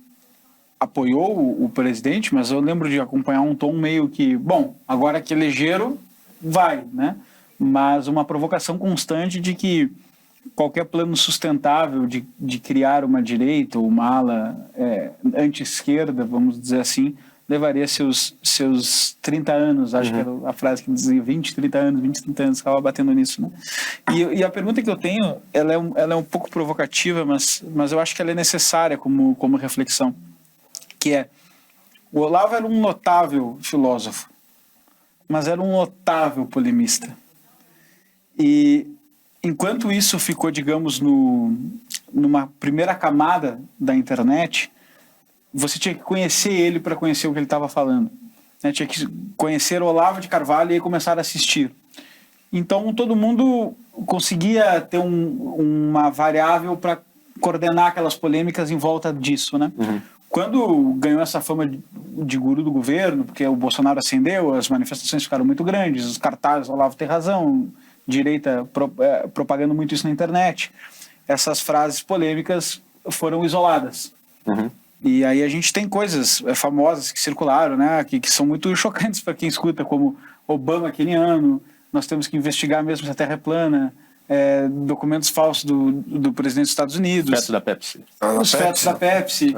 apoiou o presidente, mas eu lembro de acompanhar um tom meio que, bom, agora que elegeram, vai, né? Mas uma provocação constante de que qualquer plano sustentável de criar uma direita ou uma ala anti-esquerda, vamos dizer assim, levaria seus 30 anos, acho que era a frase que dizia 20, 30 anos, ficava batendo nisso, né? E a pergunta que eu tenho, ela é um pouco provocativa, mas eu acho que ela é necessária como reflexão, que é, o Olavo era um notável filósofo, mas era um notável polemista. E enquanto isso ficou, digamos, numa primeira camada da internet, você tinha que conhecer ele para conhecer o que ele estava falando. Né? Tinha que conhecer o Olavo de Carvalho e aí começar a assistir. Então, todo mundo conseguia ter uma variável para coordenar aquelas polêmicas em volta disso. Né? quando ganhou essa fama de guru do governo, porque o Bolsonaro ascendeu, as manifestações ficaram muito grandes, os cartazes, Olavo tem razão, direita propagando muito isso na internet, essas frases polêmicas foram isoladas. E aí a gente tem coisas famosas que circularam, né, que são muito chocantes para quem escuta, como Obama keniano, nós temos que investigar mesmo se a Terra é plana, documentos falsos do presidente dos Estados Unidos. Fetos da Pepsi. Os fetos da Pepsi.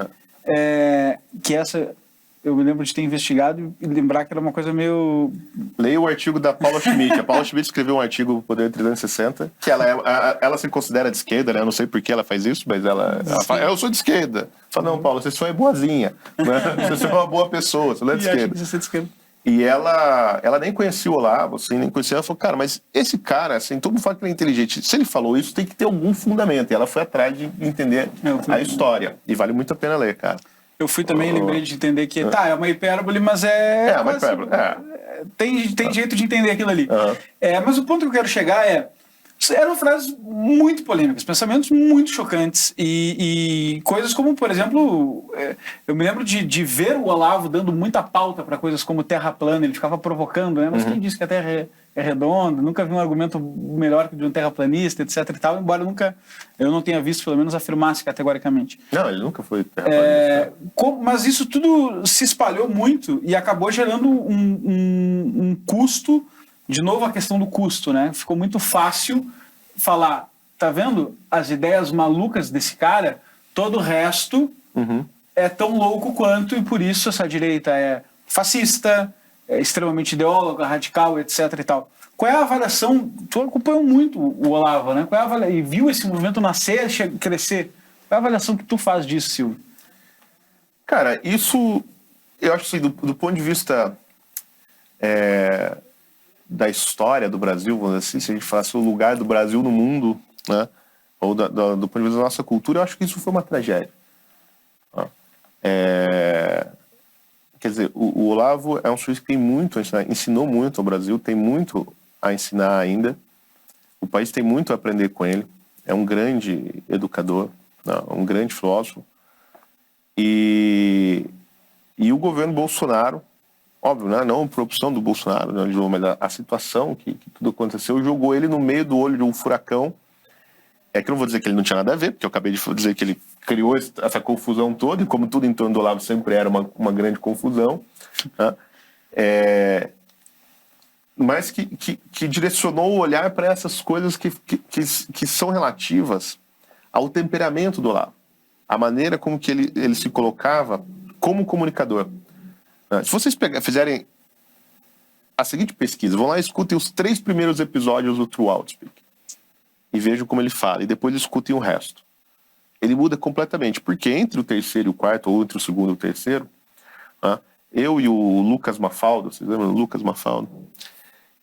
Que essa eu me lembro de ter investigado e lembrar que era uma coisa meio... Leia o artigo da Paula Schmidt. A Paula Schmidt escreveu um artigo no Poder 360, que ela se considera de esquerda, né? Eu não sei por que ela faz isso, mas ela fala, eu sou de esquerda. Fala, não, Paula, você só é boazinha. Né? Você é uma boa pessoa, você não é de esquerda. Você é de esquerda. E ela nem conhecia o Olavo, assim, nem conhecia. Ela falou, cara, mas esse cara, assim, todo mundo fala que ele é inteligente. Se ele falou isso, tem que ter algum fundamento. E ela foi atrás de entender a história. E vale muito a pena ler, cara. Eu fui também, lembrei de entender que, é uma hipérbole, mas é uma hipérbole, tem jeito de entender aquilo ali. Mas o ponto que eu quero chegar eram frases muito polêmicas, pensamentos muito chocantes e coisas como, por exemplo, eu me lembro de ver o Olavo dando muita pauta para coisas como terra plana, ele ficava provocando, né? Mas quem disse que a Terra é redonda? Nunca vi um argumento melhor que de um terraplanista, etc e tal, embora eu não tenha visto, pelo menos, afirmasse categoricamente. Não, ele nunca foi terraplanista. Mas isso tudo se espalhou muito e acabou gerando um custo. De novo a questão do custo, né? Ficou muito fácil falar, tá vendo? As ideias malucas desse cara, todo o resto é tão louco quanto, e por isso essa direita é fascista, é extremamente ideóloga, radical, etc e tal. Qual é a avaliação? Tu acompanhou muito o Olavo, né? Qual é a avaliação? E viu esse movimento nascer, crescer. Qual é a avaliação que tu faz disso, Silvio? Cara, isso, eu acho assim, do ponto de vista... da história do Brasil, vamos dizer assim, se a gente falasse o lugar do Brasil no mundo, né, ou do ponto de vista da nossa cultura, eu acho que isso foi uma tragédia. Quer dizer, o Olavo é um sujeito que tem muito a ensinar, ensinou muito ao Brasil, tem muito a ensinar ainda, o país tem muito a aprender com ele, é um grande educador, né, um grande filósofo, e o governo Bolsonaro, óbvio, né? Não por opção do Bolsonaro, né? Mas a situação que tudo aconteceu jogou ele no meio do olho de um furacão. Que eu não vou dizer que ele não tinha nada a ver, porque eu acabei de dizer que ele criou essa confusão toda, e como tudo em torno do Olavo sempre era uma grande confusão, né? Mas que direcionou o olhar para essas coisas que são relativas ao temperamento do Olavo, a maneira como que ele se colocava como comunicador. Se vocês fizerem a seguinte pesquisa, vão lá e escutem os 3 primeiros episódios do True Outspeak e vejam como ele fala, e depois escutem o resto. Ele muda completamente, porque entre o terceiro e o quarto, ou entre o segundo e o terceiro, eu e o Lucas Mafaldo, vocês lembram do Lucas Mafaldo?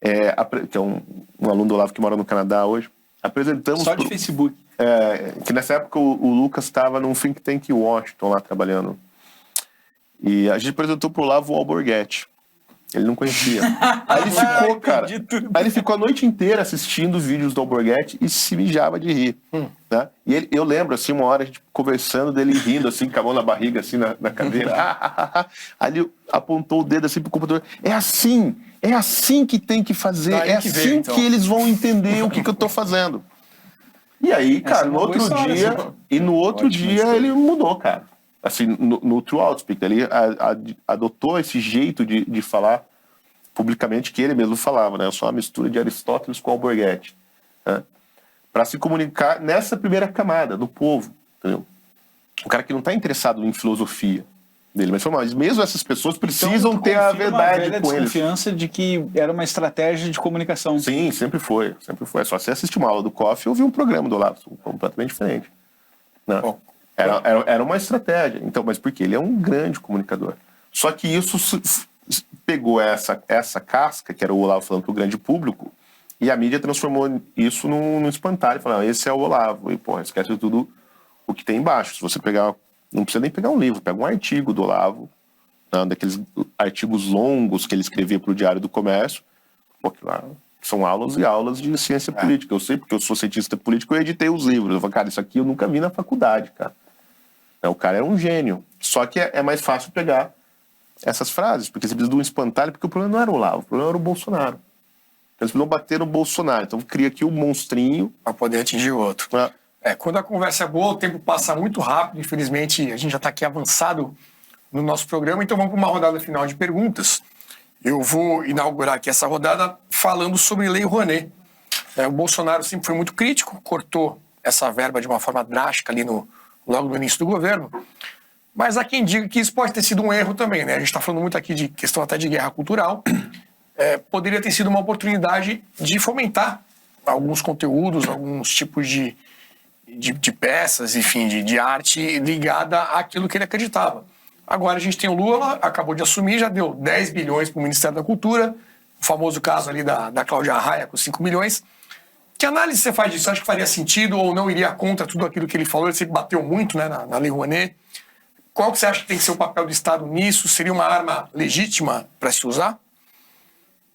Que é um aluno do Olavo que mora no Canadá hoje, apresentamos... Só de Facebook. Que nessa época o Lucas estava num think tank em Washington lá trabalhando. E a gente apresentou pro Olavo o Alborguete. Ele não conhecia. Aí ele ficou, cara. Aí ele ficou a noite inteira assistindo os vídeos do Alborguete e se mijava de rir. Né? E eu lembro, assim, uma hora a gente conversando dele rindo, assim, com a mão na barriga, assim, na cadeira. Aí ele apontou o dedo assim pro computador. É assim que tem que fazer. Daí é que assim veio, então. que eles vão entender o que eu tô fazendo. E aí, cara, no outro dia... E no outro dia ele mudou, cara. Assim, no True Outspeak, ele adotou esse jeito de falar publicamente que ele mesmo falava, né? Eu sou uma mistura de Aristóteles com Alborguete, né? Para se comunicar nessa primeira camada do povo, entendeu? O cara que não está interessado em filosofia dele, mas mesmo essas pessoas precisam então, ter a verdade com eles. Desconfiança de que era uma estratégia de comunicação. Sim, sempre foi. É só você assistir uma aula do COF e ouvir um programa do Olavo, completamente diferente, né? Bom. Era uma estratégia. Então, mas por quê? Ele é um grande comunicador. Só que isso pegou essa casca, que era o Olavo falando para o grande público, e a mídia transformou isso num espantalho. Falando, esse é o Olavo. E, pô, esquece tudo o que tem embaixo. Se você pegar... Não precisa nem pegar um livro. Pega um artigo do Olavo, né, daqueles artigos longos que ele escrevia para o Diário do Comércio. Pô, são aulas e aulas de ciência política. Eu sei, porque eu sou cientista político, eu editei os livros. Eu falei, cara, isso aqui eu nunca vi na faculdade, cara. O cara era um gênio. Só que é mais fácil pegar essas frases, porque você precisa de um espantalho, porque o problema não era o Olavo, o problema era o Bolsonaro. Então, eles precisam bater no Bolsonaro. Então cria aqui um monstrinho para poder atingir o outro. Quando a conversa é boa, o tempo passa muito rápido. Infelizmente, a gente já está aqui avançado no nosso programa, então vamos para uma rodada final de perguntas. Eu vou inaugurar aqui essa rodada falando sobre Lei Rouanet. O Bolsonaro sempre foi muito crítico, cortou essa verba de uma forma drástica ali logo no início do governo. Mas há quem diga que isso pode ter sido um erro também, né? A gente está falando muito aqui de questão até de guerra cultural. Poderia ter sido uma oportunidade de fomentar alguns conteúdos, alguns tipos de peças, enfim, de arte ligada àquilo que ele acreditava. Agora a gente tem o Lula, acabou de assumir, já deu 10 bilhões para o Ministério da Cultura, o famoso caso ali da Cláudia Raia com 5 milhões. Que análise você faz disso? Você acha que faria sentido ou não iria contra tudo aquilo que ele falou? Ele sempre bateu muito, né, na Lei Rouanet. Qual que você acha que tem que ser o papel do Estado nisso? Seria uma arma legítima para se usar?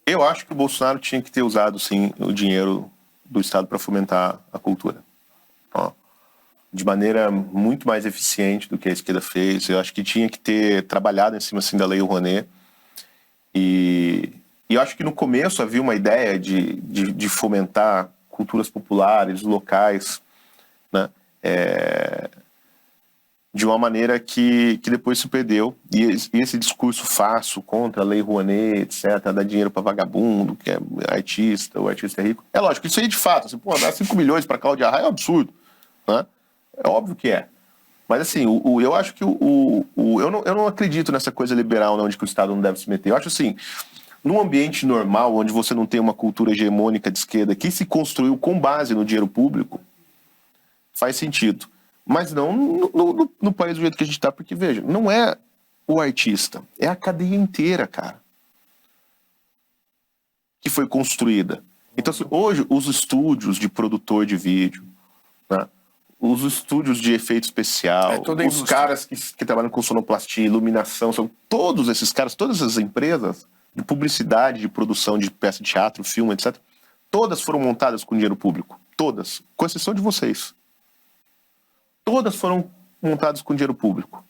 Eu acho que o Bolsonaro tinha que ter usado, sim, o dinheiro do Estado para fomentar a cultura. De maneira muito mais eficiente do que a esquerda fez. Eu acho que tinha que ter trabalhado em cima, assim, da Lei Rouanet. E eu acho que no começo havia uma ideia de fomentar culturas populares, locais, né? De uma maneira que depois se perdeu. E esse discurso falso contra a Lei Rouanet, etc., dar dinheiro para vagabundo, que é artista, o artista é rico. É lógico, isso aí de fato, assim, dar 5 milhões para Cláudia Raia é um absurdo, né? É óbvio que é. Mas assim, eu acho que eu não acredito nessa coisa liberal, né, onde que o Estado não deve se meter. Eu acho assim, num ambiente normal, onde você não tem uma cultura hegemônica de esquerda que se construiu com base no dinheiro público, faz sentido. Mas não no país do jeito que a gente está, porque, veja, não é o artista, é a cadeia inteira, cara, que foi construída. Então, assim, hoje, os estúdios de produtor de vídeo, né, os estúdios de efeito especial, os caras que trabalham com sonoplastia, iluminação, são todos esses caras, todas as empresas de publicidade, de produção de peça de teatro, filme, etc., todas foram montadas com dinheiro público. Todas. Com exceção de vocês. Todas foram montadas com dinheiro público.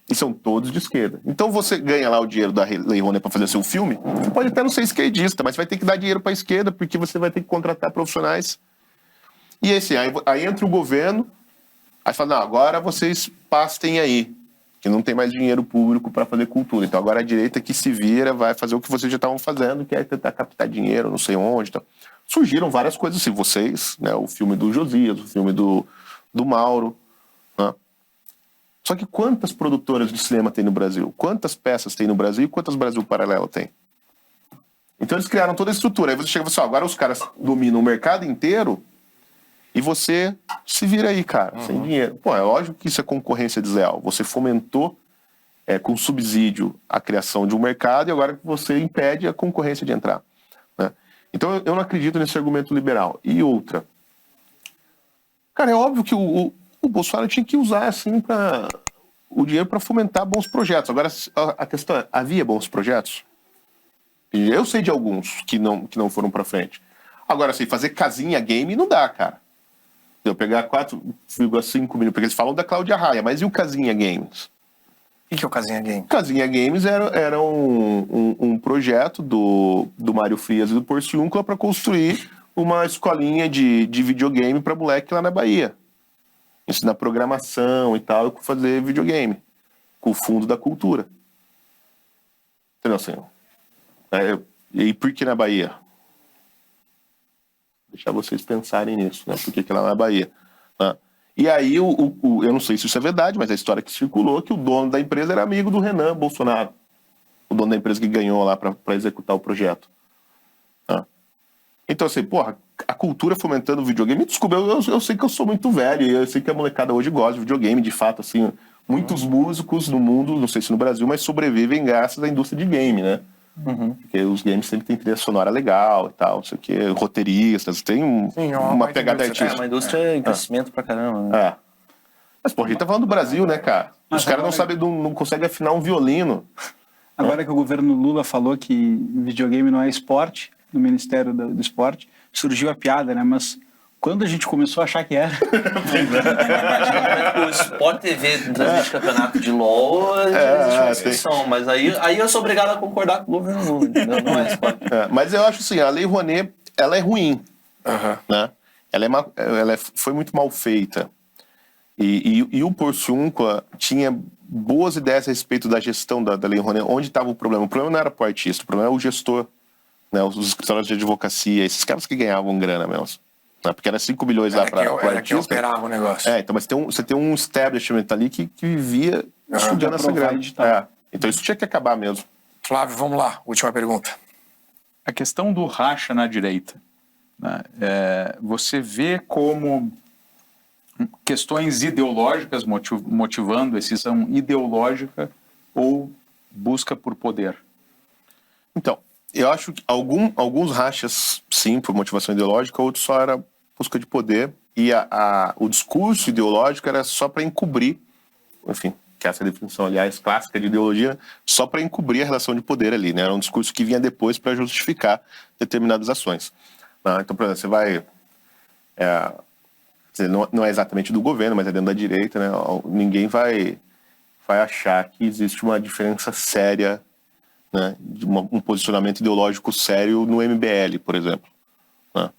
E são todos de esquerda. Então você ganha lá o dinheiro da Lei Rouanet para fazer seu filme, você pode até não ser esquerdista, mas vai ter que dar dinheiro para a esquerda, porque você vai ter que contratar profissionais. E assim, aí entra o governo, aí fala, não, agora vocês pastem aí, que não tem mais dinheiro público para fazer cultura. Então agora a direita que se vira vai fazer o que vocês já estavam fazendo, que é tentar captar dinheiro, não sei onde. Então. Surgiram várias coisas assim, vocês, né, o filme do Josias, o filme do Mauro. Né? Só que quantas produtoras de cinema tem no Brasil? Quantas peças tem no Brasil e quantas Brasil Paralelo tem? Então eles criaram toda a estrutura. Aí você chega e fala assim, agora os caras dominam o mercado inteiro e você se vira aí, cara, sem dinheiro. Pô, é lógico que isso é concorrência desleal. Você fomentou com subsídio a criação de um mercado e agora você impede a concorrência de entrar. Né? Então eu não acredito nesse argumento liberal. E outra. Cara, é óbvio que o Bolsonaro tinha que usar assim, o dinheiro para fomentar bons projetos. Agora, a questão é, havia bons projetos? Eu sei de alguns que não foram para frente. Agora, assim, fazer casinha game não dá, cara. Eu pegar 4,5 milhões, porque eles falam da Cláudia Raia, mas e o Casinha Games? O que é o Casinha Games? Casinha Games era um projeto do Mário Frias e do Porciúncula para construir uma escolinha de videogame para moleque lá na Bahia. Ensinar programação e tal, e fazer videogame. Com o fundo da cultura. Entendeu, senhor? E por que na Bahia? Deixar vocês pensarem nisso, né? Por que lá na Bahia? Né? E aí, eu não sei se isso é verdade, mas a história que circulou é que o dono da empresa era amigo do Renan Bolsonaro. O dono da empresa que ganhou lá para executar o projeto. Né? Então, assim, porra, a cultura fomentando o videogame, desculpa, eu sei que eu sou muito velho, e eu sei que a molecada hoje gosta de videogame, de fato, assim, muitos músicos no mundo, não sei se no Brasil, mas sobrevivem graças à indústria de game, né? Porque os games sempre tem trilha sonora legal e tal, não sei o que, roteiristas, tem uma pegada artística. É uma indústria em crescimento pra caramba. Né? Mas, pô, a gente tá falando do Brasil, né, cara? Os caras não sabem, não conseguem afinar um violino. Agora que o governo Lula falou que videogame não é esporte, no Ministério do Esporte, surgiu a piada, né? Mas Quando a gente começou a achar que era. O Sport TV transmite campeonato de LOL, existe uma discussão, mas aí eu sou obrigado a concordar com o governo Lula, entendeu? Não é Sport. Mas eu acho assim, a Lei Rouanet, ela é ruim, né? Foi muito mal feita. E o Porciúncula tinha boas ideias a respeito da gestão da Lei Rouanet. Onde estava o problema? O problema não era o artista, o problema era o gestor, né? Os escritórios de advocacia, esses caras que ganhavam grana mesmo. Né? Porque era 5 milhões lá para o artista. Que operava o negócio. Então, mas você tem um establishment ali que vivia estudando essa grana. Então isso tinha que acabar mesmo. Flávio, vamos lá. Última pergunta. A questão do racha na direita, né? Você vê como questões ideológicas motivando a decisão ideológica ou busca por poder? Então, eu acho que alguns rachas, sim, por motivação ideológica, outros só era busca de poder, e o discurso ideológico era só para encobrir, enfim, que essa definição, aliás, clássica de ideologia, só para encobrir a relação de poder ali, né? Era um discurso que vinha depois para justificar determinadas ações. Então, por exemplo, você vai... não é exatamente do governo, mas é dentro da direita, né? Ninguém vai achar que existe uma diferença séria, né, de um posicionamento ideológico sério no MBL, por exemplo, né,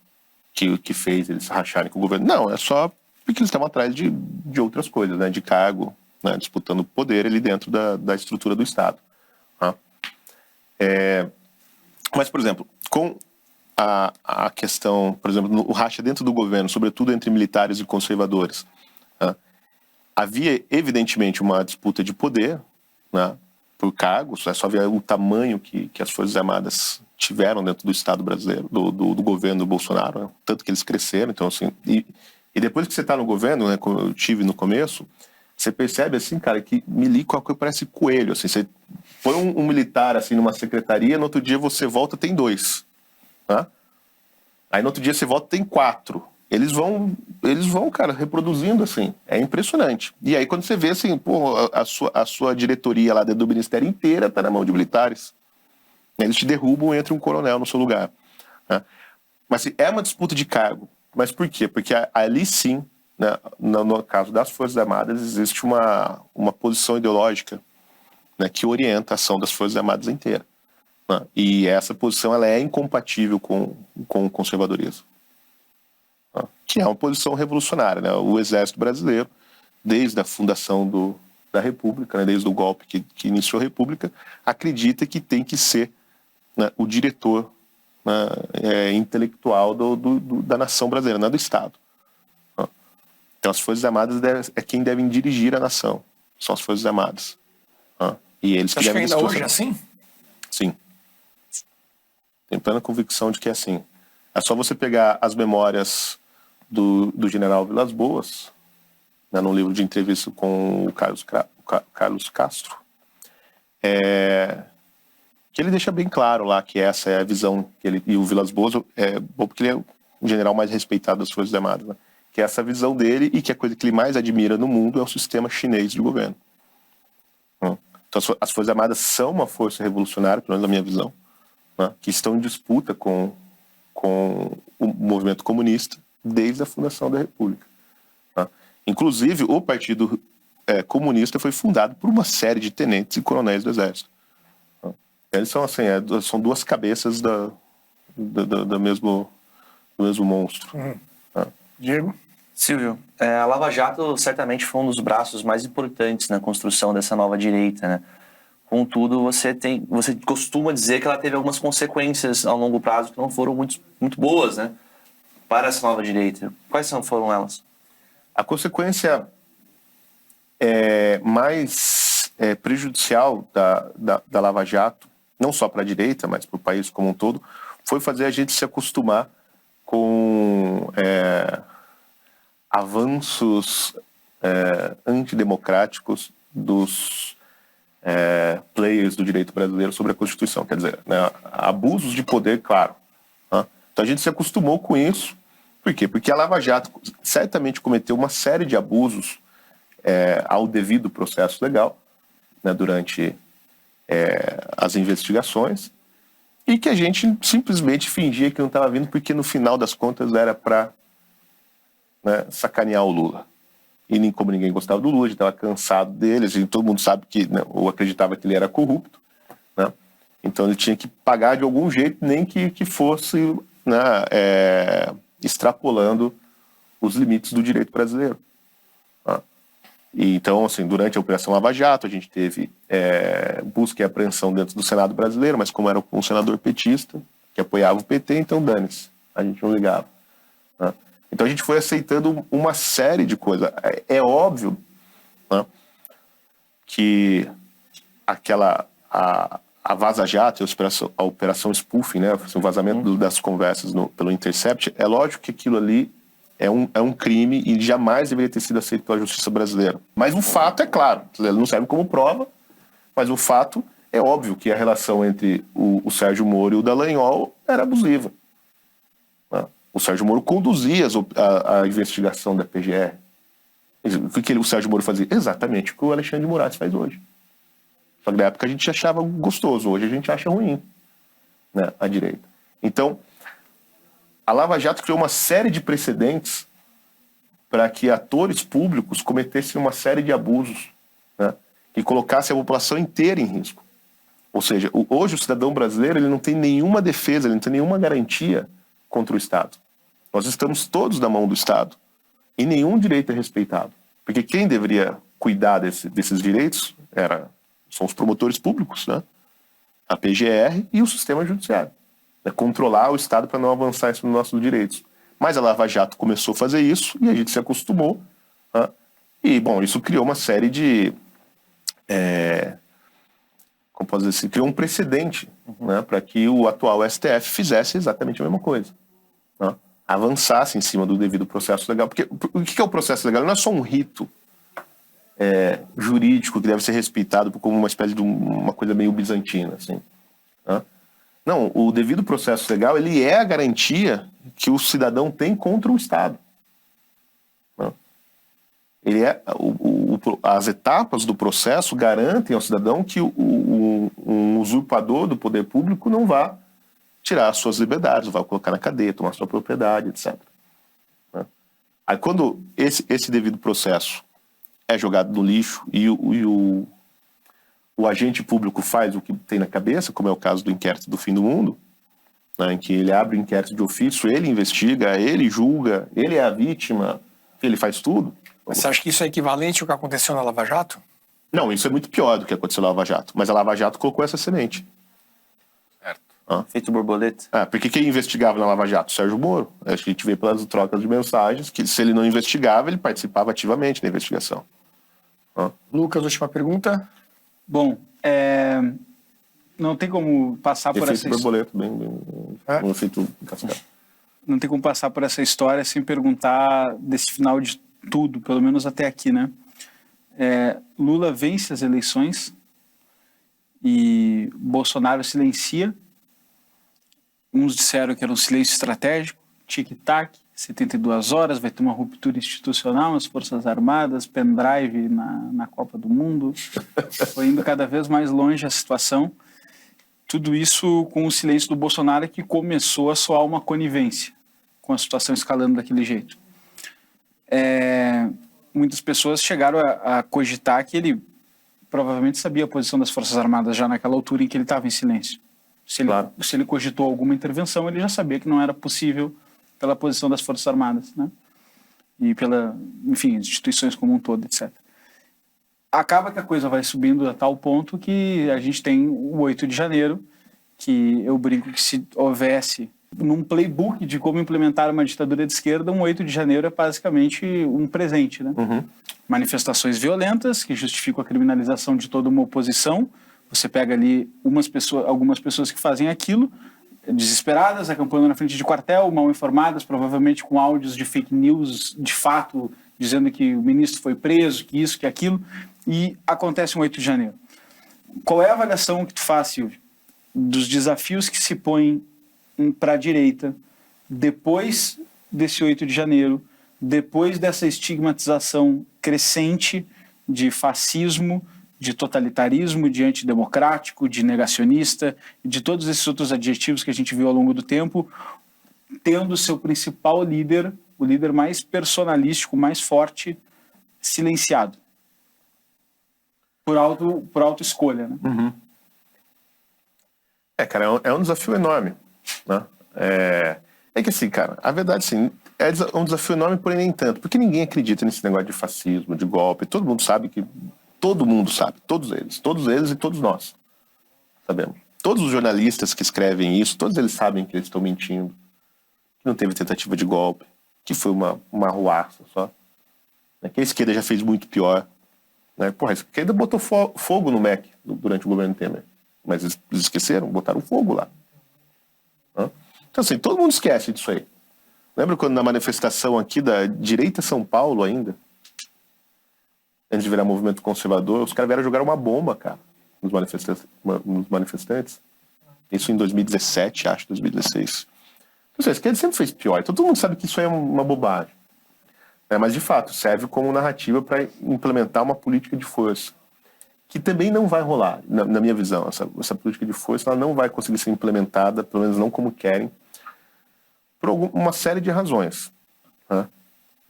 que fez eles racharem com o governo. Não, é só porque eles estavam atrás de outras coisas, né, de cargo, né, disputando poder ali dentro da estrutura do Estado. Né. Mas, por exemplo, com a questão, por exemplo, o racha dentro do governo, sobretudo entre militares e conservadores, né, havia evidentemente uma disputa de poder, né, por cargos. É só ver o tamanho que as Forças Armadas tiveram dentro do Estado brasileiro, do governo do Bolsonaro, né? Tanto que eles cresceram. Então, assim, e depois que você está no governo, né, como eu tive no começo, você percebe, assim, cara, que milico é uma coisa que parece coelho. Assim, você põe um militar assim, numa secretaria, no outro dia você volta, tem 2. Né? Aí no outro dia você volta, tem 4. Eles vão, cara, reproduzindo, assim. É impressionante. E aí quando você vê, assim, pô, a sua diretoria lá dentro do ministério inteira tá na mão de militares. Eles te derrubam e entra um coronel no seu lugar. Né? Mas assim, é uma disputa de cargo. Mas por quê? Porque ali sim, né, no caso das Forças Armadas, existe uma posição ideológica, né, que orienta a ação das Forças Armadas inteira. Né? E essa posição ela é incompatível com o conservadorismo. Que é uma posição revolucionária, né? O Exército Brasileiro, desde a fundação da República, né? Desde o golpe que iniciou a República, acredita que tem que ser, né, o diretor, né, intelectual da nação brasileira, não é do Estado. Então as Forças Armadas é quem devem dirigir a nação, são as Forças Armadas. E eles Você acha que ainda hoje é assim? Sim. Tenho plena convicção de que é assim. É só você pegar as memórias do general Vilas Boas, né, num livro de entrevista com o Carlos Castro, que ele deixa bem claro lá que essa é a visão que ele, e o Vilas Boas é bom porque ele é o general mais respeitado das Forças Armadas, né, que é essa visão dele, e que a coisa que ele mais admira no mundo é o sistema chinês de governo. Então as Forças Armadas são uma força revolucionária, pelo menos na minha visão, né, que estão em disputa com o movimento comunista desde a fundação da República. Tá? Inclusive, o Partido Comunista foi fundado por uma série de tenentes e coronéis do Exército. Tá? Eles são, assim, são 2 cabeças do mesmo monstro. Tá? Diego? Silvio, a Lava Jato certamente foi um dos braços mais importantes na construção dessa nova direita, né? Contudo, você costuma dizer que ela teve algumas consequências ao longo prazo que não foram muito boas, né, para essa nova direita. Quais foram elas? A consequência mais prejudicial da Lava Jato, não só para a direita, mas para o país como um todo, foi fazer a gente se acostumar com avanços antidemocráticos dos players do direito brasileiro sobre a Constituição. Quer dizer, né, abusos de poder, claro. Né? Então a gente se acostumou com isso. Por quê? Porque a Lava Jato certamente cometeu uma série de abusos ao devido processo legal, né, durante as investigações, e que a gente simplesmente fingia que não estava vindo, porque no final das contas era para né, sacanear o Lula. E nem como ninguém gostava do Lula, a gente estava cansado dele, e todo mundo sabe que, né, ou acreditava que ele era corrupto, né? Então ele tinha que pagar de algum jeito, nem que fosse, né, extrapolando os limites do direito brasileiro. Né? E, então, assim, durante a Operação Lava Jato, a gente teve busca e apreensão dentro do Senado brasileiro, mas como era um senador petista, que apoiava o PT, então dane-se, a gente não ligava. Né? Então a gente foi aceitando uma série de coisas. É óbvio, né, que a Vaza Jato, a operação spoofing, né, o vazamento das conversas pelo Intercept, é lógico que aquilo ali é um crime e jamais deveria ter sido aceito pela justiça brasileira. Mas o fato é claro, ele não serve como prova, mas o fato é óbvio que a relação entre o Sérgio Moro e o Dallagnol era abusiva. O Sérgio Moro conduzia a investigação da PGR. O que o Sérgio Moro fazia? Exatamente o que o Alexandre de Moraes faz hoje. Só que na época a gente achava gostoso, hoje a gente acha ruim, né, a direita. Então, a Lava Jato criou uma série de precedentes para que atores públicos cometessem uma série de abusos, né, e colocassem a população inteira em risco. Ou seja, hoje o cidadão brasileiro ele não tem nenhuma defesa, ele não tem nenhuma garantia contra o Estado. Nós estamos todos na mão do Estado e nenhum direito é respeitado. Porque quem deveria cuidar desses direitos são os promotores públicos, né? A PGR e o sistema judiciário. Controlar o Estado para não avançar nos nossos direitos. Mas a Lava Jato começou a fazer isso e a gente se acostumou. Né? E, bom, isso criou uma série de... como posso dizer assim? Criou um precedente, né, para que o atual STF fizesse exatamente a mesma coisa. Né? Avançasse em cima do devido processo legal. Porque o que é o processo legal? Não é só um rito jurídico que deve ser respeitado como uma espécie de uma coisa meio bizantina, assim. Né? Não, o devido processo legal ele é a garantia que o cidadão tem contra o Estado. Né? Ele as etapas do processo garantem ao cidadão que um usurpador do poder público não vá tirar as suas liberdades, vai colocar na cadeia, tomar sua propriedade, etc. Né? Aí quando esse devido processo é jogado no lixo e o agente público faz o que tem na cabeça, como é o caso do inquérito do Fim do Mundo, né, em que ele abre o inquérito de ofício, ele investiga, ele julga, ele é a vítima, ele faz tudo. Mas você acha que isso é equivalente ao que aconteceu na Lava Jato? Não, isso é muito pior do que aconteceu na Lava Jato. Mas a Lava Jato colocou essa semente. Feito borboleta. Porque quem investigava na Lava Jato? Sérgio Moro. A gente vê pelas trocas de mensagens que se ele não investigava, ele participava ativamente da investigação. Lucas, última pergunta. Bom, não tem como passar por essa borboleta, um efeito cascata. Não tem como passar por essa história sem perguntar desse final de tudo, pelo menos até aqui, né? Lula vence as eleições e Bolsonaro silencia. Uns disseram que era um silêncio estratégico, tic-tac, 72 horas, vai ter uma ruptura institucional nas Forças Armadas, pendrive na Copa do Mundo. Foi indo cada vez mais longe a situação. Tudo isso com o silêncio do Bolsonaro, que começou a soar uma conivência com a situação escalando daquele jeito. Muitas pessoas chegaram a cogitar que ele provavelmente sabia a posição das Forças Armadas já naquela altura em que ele estava em silêncio. Se ele cogitou alguma intervenção, ele já sabia que não era possível pela posição das Forças Armadas, né? E enfim, instituições como um todo, etc. Acaba que a coisa vai subindo a tal ponto que a gente tem o 8 de janeiro, que eu brinco que se houvesse num playbook de como implementar uma ditadura de esquerda, um 8 de janeiro é basicamente um presente, né? Manifestações violentas que justificam a criminalização de toda uma oposição. Você pega ali algumas pessoas que fazem aquilo, desesperadas, acampando na frente de quartel, mal informadas, provavelmente com áudios de fake news, de fato, dizendo que o ministro foi preso, que isso, que aquilo, e acontece um 8 de janeiro. Qual é a avaliação que tu faz, Silvio, dos desafios que se põem para a direita depois desse 8 de janeiro, depois dessa estigmatização crescente de fascismo, de totalitarismo, de antidemocrático, de negacionista, de todos esses outros adjetivos que a gente viu ao longo do tempo, tendo seu principal líder o líder mais personalístico, mais forte, silenciado. Por auto-escolha, né? Cara, é um desafio enorme, né? É que assim, cara, a verdade, sim, é um desafio enorme, porém nem tanto, porque ninguém acredita nesse negócio de fascismo, de golpe, todo mundo sabe, todos eles e todos nós sabemos. Todos os jornalistas que escrevem isso, todos eles sabem que eles estão mentindo, que não teve tentativa de golpe, que foi uma arruaça só, né? Que a esquerda já fez muito pior, né? Porra, a esquerda botou fogo no MEC durante o governo Temer, mas eles esqueceram, botaram fogo lá. Né? Então assim, todo mundo esquece disso aí. Lembra quando na manifestação aqui da direita São Paulo ainda, antes de virar movimento conservador, os caras vieram jogar uma bomba, cara, nos manifestantes. Isso em 2017, acho, 2016. Então, a esquerda sempre fez pior. Então todo mundo sabe que isso aí é uma bobagem. Mas, de fato, serve como narrativa para implementar uma política de força, que também não vai rolar, na minha visão. Essa política de força ela não vai conseguir ser implementada, pelo menos não como querem, por uma série de razões. Né?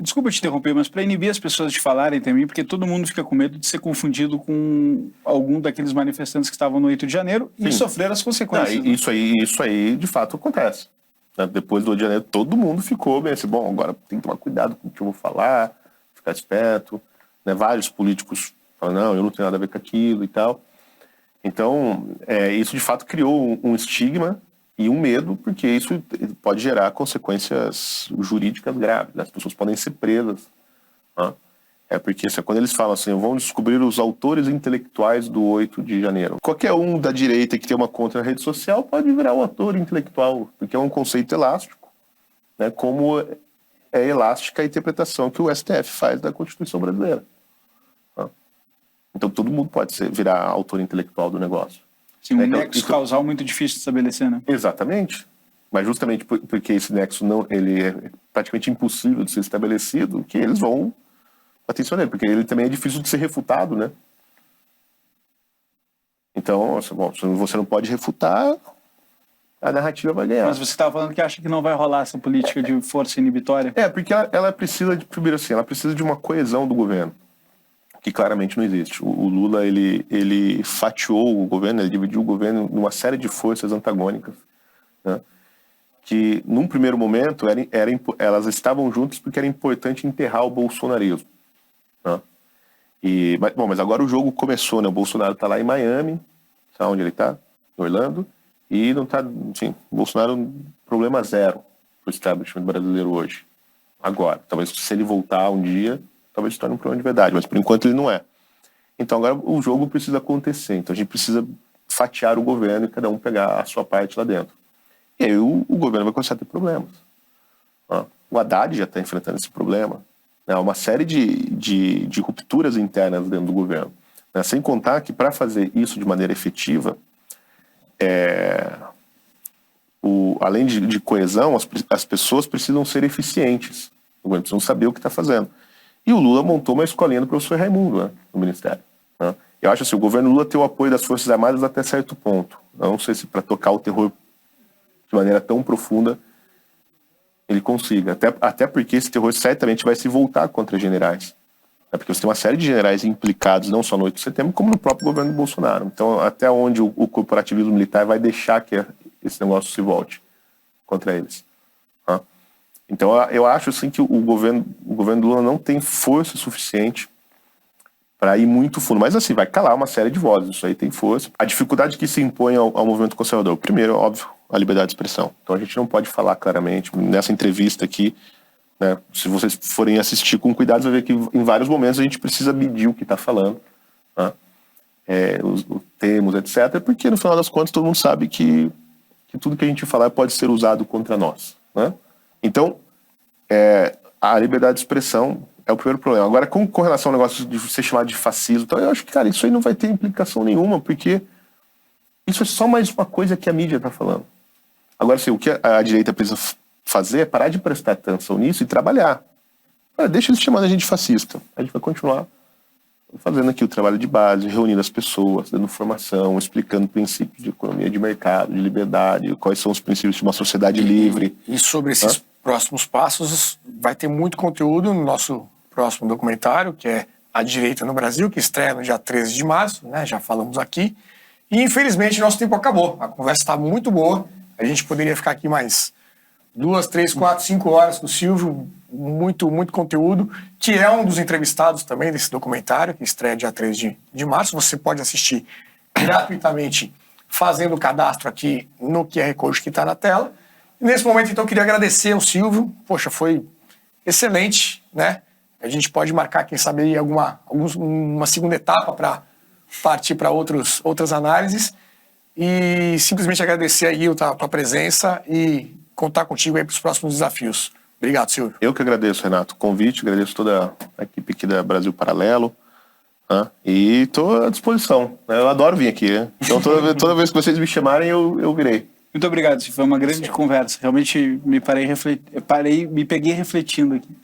Desculpa te interromper, mas para inibir as pessoas de falarem também, porque todo mundo fica com medo de ser confundido com algum daqueles manifestantes que estavam no 8 de janeiro e sofrer as consequências. Não, isso aí, de fato, acontece. Né? Depois do 8 de janeiro, todo mundo ficou bem assim, bom, agora tem que tomar cuidado com o que eu vou falar, ficar esperto. Né? Vários políticos falam, não, eu não tenho nada a ver com aquilo e tal. Então, isso de fato criou um estigma e um medo, porque isso pode gerar consequências jurídicas graves. Né? As pessoas podem ser presas. Né? Porque quando eles falam assim, vão descobrir os autores intelectuais do 8 de janeiro. Qualquer um da direita que tem uma conta na rede social pode virar o autor intelectual, porque é um conceito elástico, né? Como é elástica a interpretação que o STF faz da Constituição brasileira. Né? Então todo mundo pode virar autor intelectual do negócio. Sim, um nexo causal muito difícil de estabelecer, né? Exatamente. Mas justamente porque esse nexo ele é praticamente impossível de ser estabelecido, que eles vão atenção nele, porque ele também é difícil de ser refutado, né? Então, bom, se você não pode refutar, a narrativa vai ganhar. Mas você estava falando que acha que não vai rolar essa política de força inibitória? Porque ela precisa primeiro assim, ela precisa de uma coesão do governo, que claramente não existe. O Lula, ele fatiou o governo, ele dividiu o governo numa série de forças antagônicas, né? Que, num primeiro momento, elas estavam juntas porque era importante enterrar o bolsonarismo. Né? Mas agora o jogo começou, né? O Bolsonaro está lá em Miami, sabe onde ele está? Em Orlando, e não está, enfim, o Bolsonaro, problema zero para o establishment brasileiro hoje. Agora, talvez se ele voltar um dia, talvez se torne um problema de verdade, mas por enquanto ele não é. Então agora o jogo precisa acontecer, então a gente precisa fatiar o governo e cada um pegar a sua parte lá dentro. E aí o governo vai começar a ter problemas. O Haddad já está enfrentando esse problema. Há uma série de rupturas internas dentro do governo. Sem contar que para fazer isso de maneira efetiva, além de coesão, as pessoas precisam ser eficientes. O governo precisa saber o que está fazendo. E o Lula montou uma escolinha do professor Raimundo, né, no Ministério. Né? Eu acho assim, o governo Lula tem o apoio das Forças Armadas até certo ponto. Eu não sei se para tocar o terror de maneira tão profunda ele consiga. Até porque esse terror certamente vai se voltar contra generais. Porque você tem uma série de generais implicados, não só no 8 de setembro, como no próprio governo do Bolsonaro. Então, até onde o corporativismo militar vai deixar que esse negócio se volte contra eles. Então, eu acho assim, que o governo do Lula não tem força suficiente para ir muito fundo. Mas assim, vai calar uma série de vozes, isso aí tem força. A dificuldade que se impõe ao movimento conservador, primeiro, óbvio, a liberdade de expressão. Então a gente não pode falar claramente. Nessa entrevista aqui, né, se vocês forem assistir com cuidado, você vai ver que em vários momentos a gente precisa medir o que está falando, né? Os termos, etc. Porque no final das contas todo mundo sabe que tudo que a gente falar pode ser usado contra nós, né? Então, a liberdade de expressão é o primeiro problema. Agora, com relação ao negócio de ser chamado de fascismo, então eu acho que, cara, isso aí não vai ter implicação nenhuma, porque isso é só mais uma coisa que a mídia está falando. Agora, assim, o que a direita precisa fazer é parar de prestar atenção nisso e trabalhar. Deixa eles chamando a gente de fascista. A gente vai continuar fazendo aqui o trabalho de base, reunindo as pessoas, dando formação, explicando princípios de economia de mercado, de liberdade, quais são os princípios de uma sociedade livre. E sobre esses próximos passos, vai ter muito conteúdo no nosso próximo documentário, que é A Direita no Brasil, que estreia no dia 13 de março, né? Já falamos aqui. E, infelizmente, nosso tempo acabou. A conversa está muito boa. A gente poderia ficar aqui mais 2, 3, 4, 5 horas com o Silvio. Muito conteúdo, que é um dos entrevistados também desse documentário, que estreia dia 13 de março. Você pode assistir gratuitamente fazendo o cadastro aqui no QR Code que está na tela. E nesse momento, então, eu queria agradecer ao Silvio. Poxa, foi excelente, né? A gente pode marcar, quem sabe, aí uma segunda etapa para partir para outras análises. E simplesmente agradecer aí a tua presença e contar contigo aí para os próximos desafios. Obrigado, Silvio. Eu que agradeço, Renato, o convite, agradeço toda a equipe aqui da Brasil Paralelo, né? E estou à disposição, né? Eu adoro vir aqui, né? Então toda vez que vocês me chamarem, eu virei. Muito obrigado, foi uma grande conversa. Realmente me peguei refletindo aqui.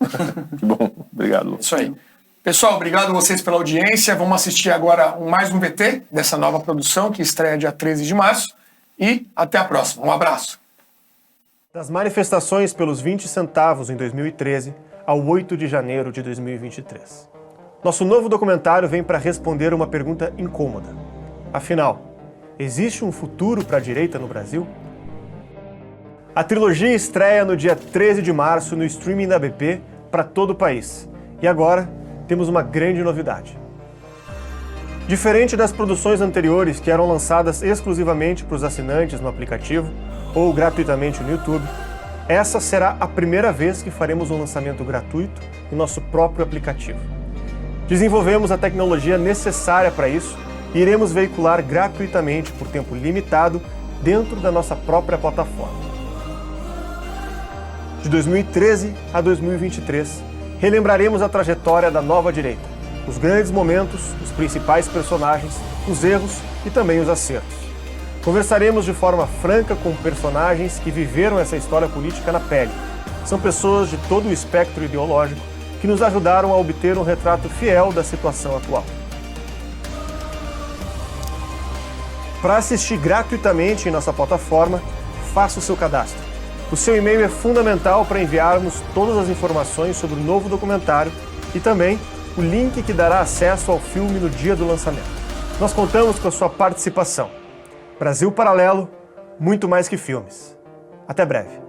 Que bom, obrigado. Isso aí. Pessoal, obrigado a vocês pela audiência. Vamos assistir agora mais um VT dessa nova produção que estreia dia 13 de março. E até a próxima. Um abraço. Das manifestações pelos 20 centavos em 2013 ao 8 de janeiro de 2023. Nosso novo documentário vem para responder uma pergunta incômoda. Afinal, existe um futuro para a direita no Brasil? A trilogia estreia no dia 13 de março no streaming da BP para todo o país. E agora temos uma grande novidade. Diferente das produções anteriores que eram lançadas exclusivamente para os assinantes no aplicativo ou gratuitamente no YouTube, essa será a primeira vez que faremos um lançamento gratuito no nosso próprio aplicativo. Desenvolvemos a tecnologia necessária para isso e iremos veicular gratuitamente por tempo limitado dentro da nossa própria plataforma. De 2013 a 2023, relembraremos a trajetória da nova direita, os grandes momentos, os principais personagens, os erros e também os acertos. Conversaremos de forma franca com personagens que viveram essa história política na pele. São pessoas de todo o espectro ideológico que nos ajudaram a obter um retrato fiel da situação atual. Para assistir gratuitamente em nossa plataforma, faça o seu cadastro. O seu e-mail é fundamental para enviarmos todas as informações sobre o novo documentário e também o link que dará acesso ao filme no dia do lançamento. Nós contamos com a sua participação. Brasil Paralelo, muito mais que filmes. Até breve.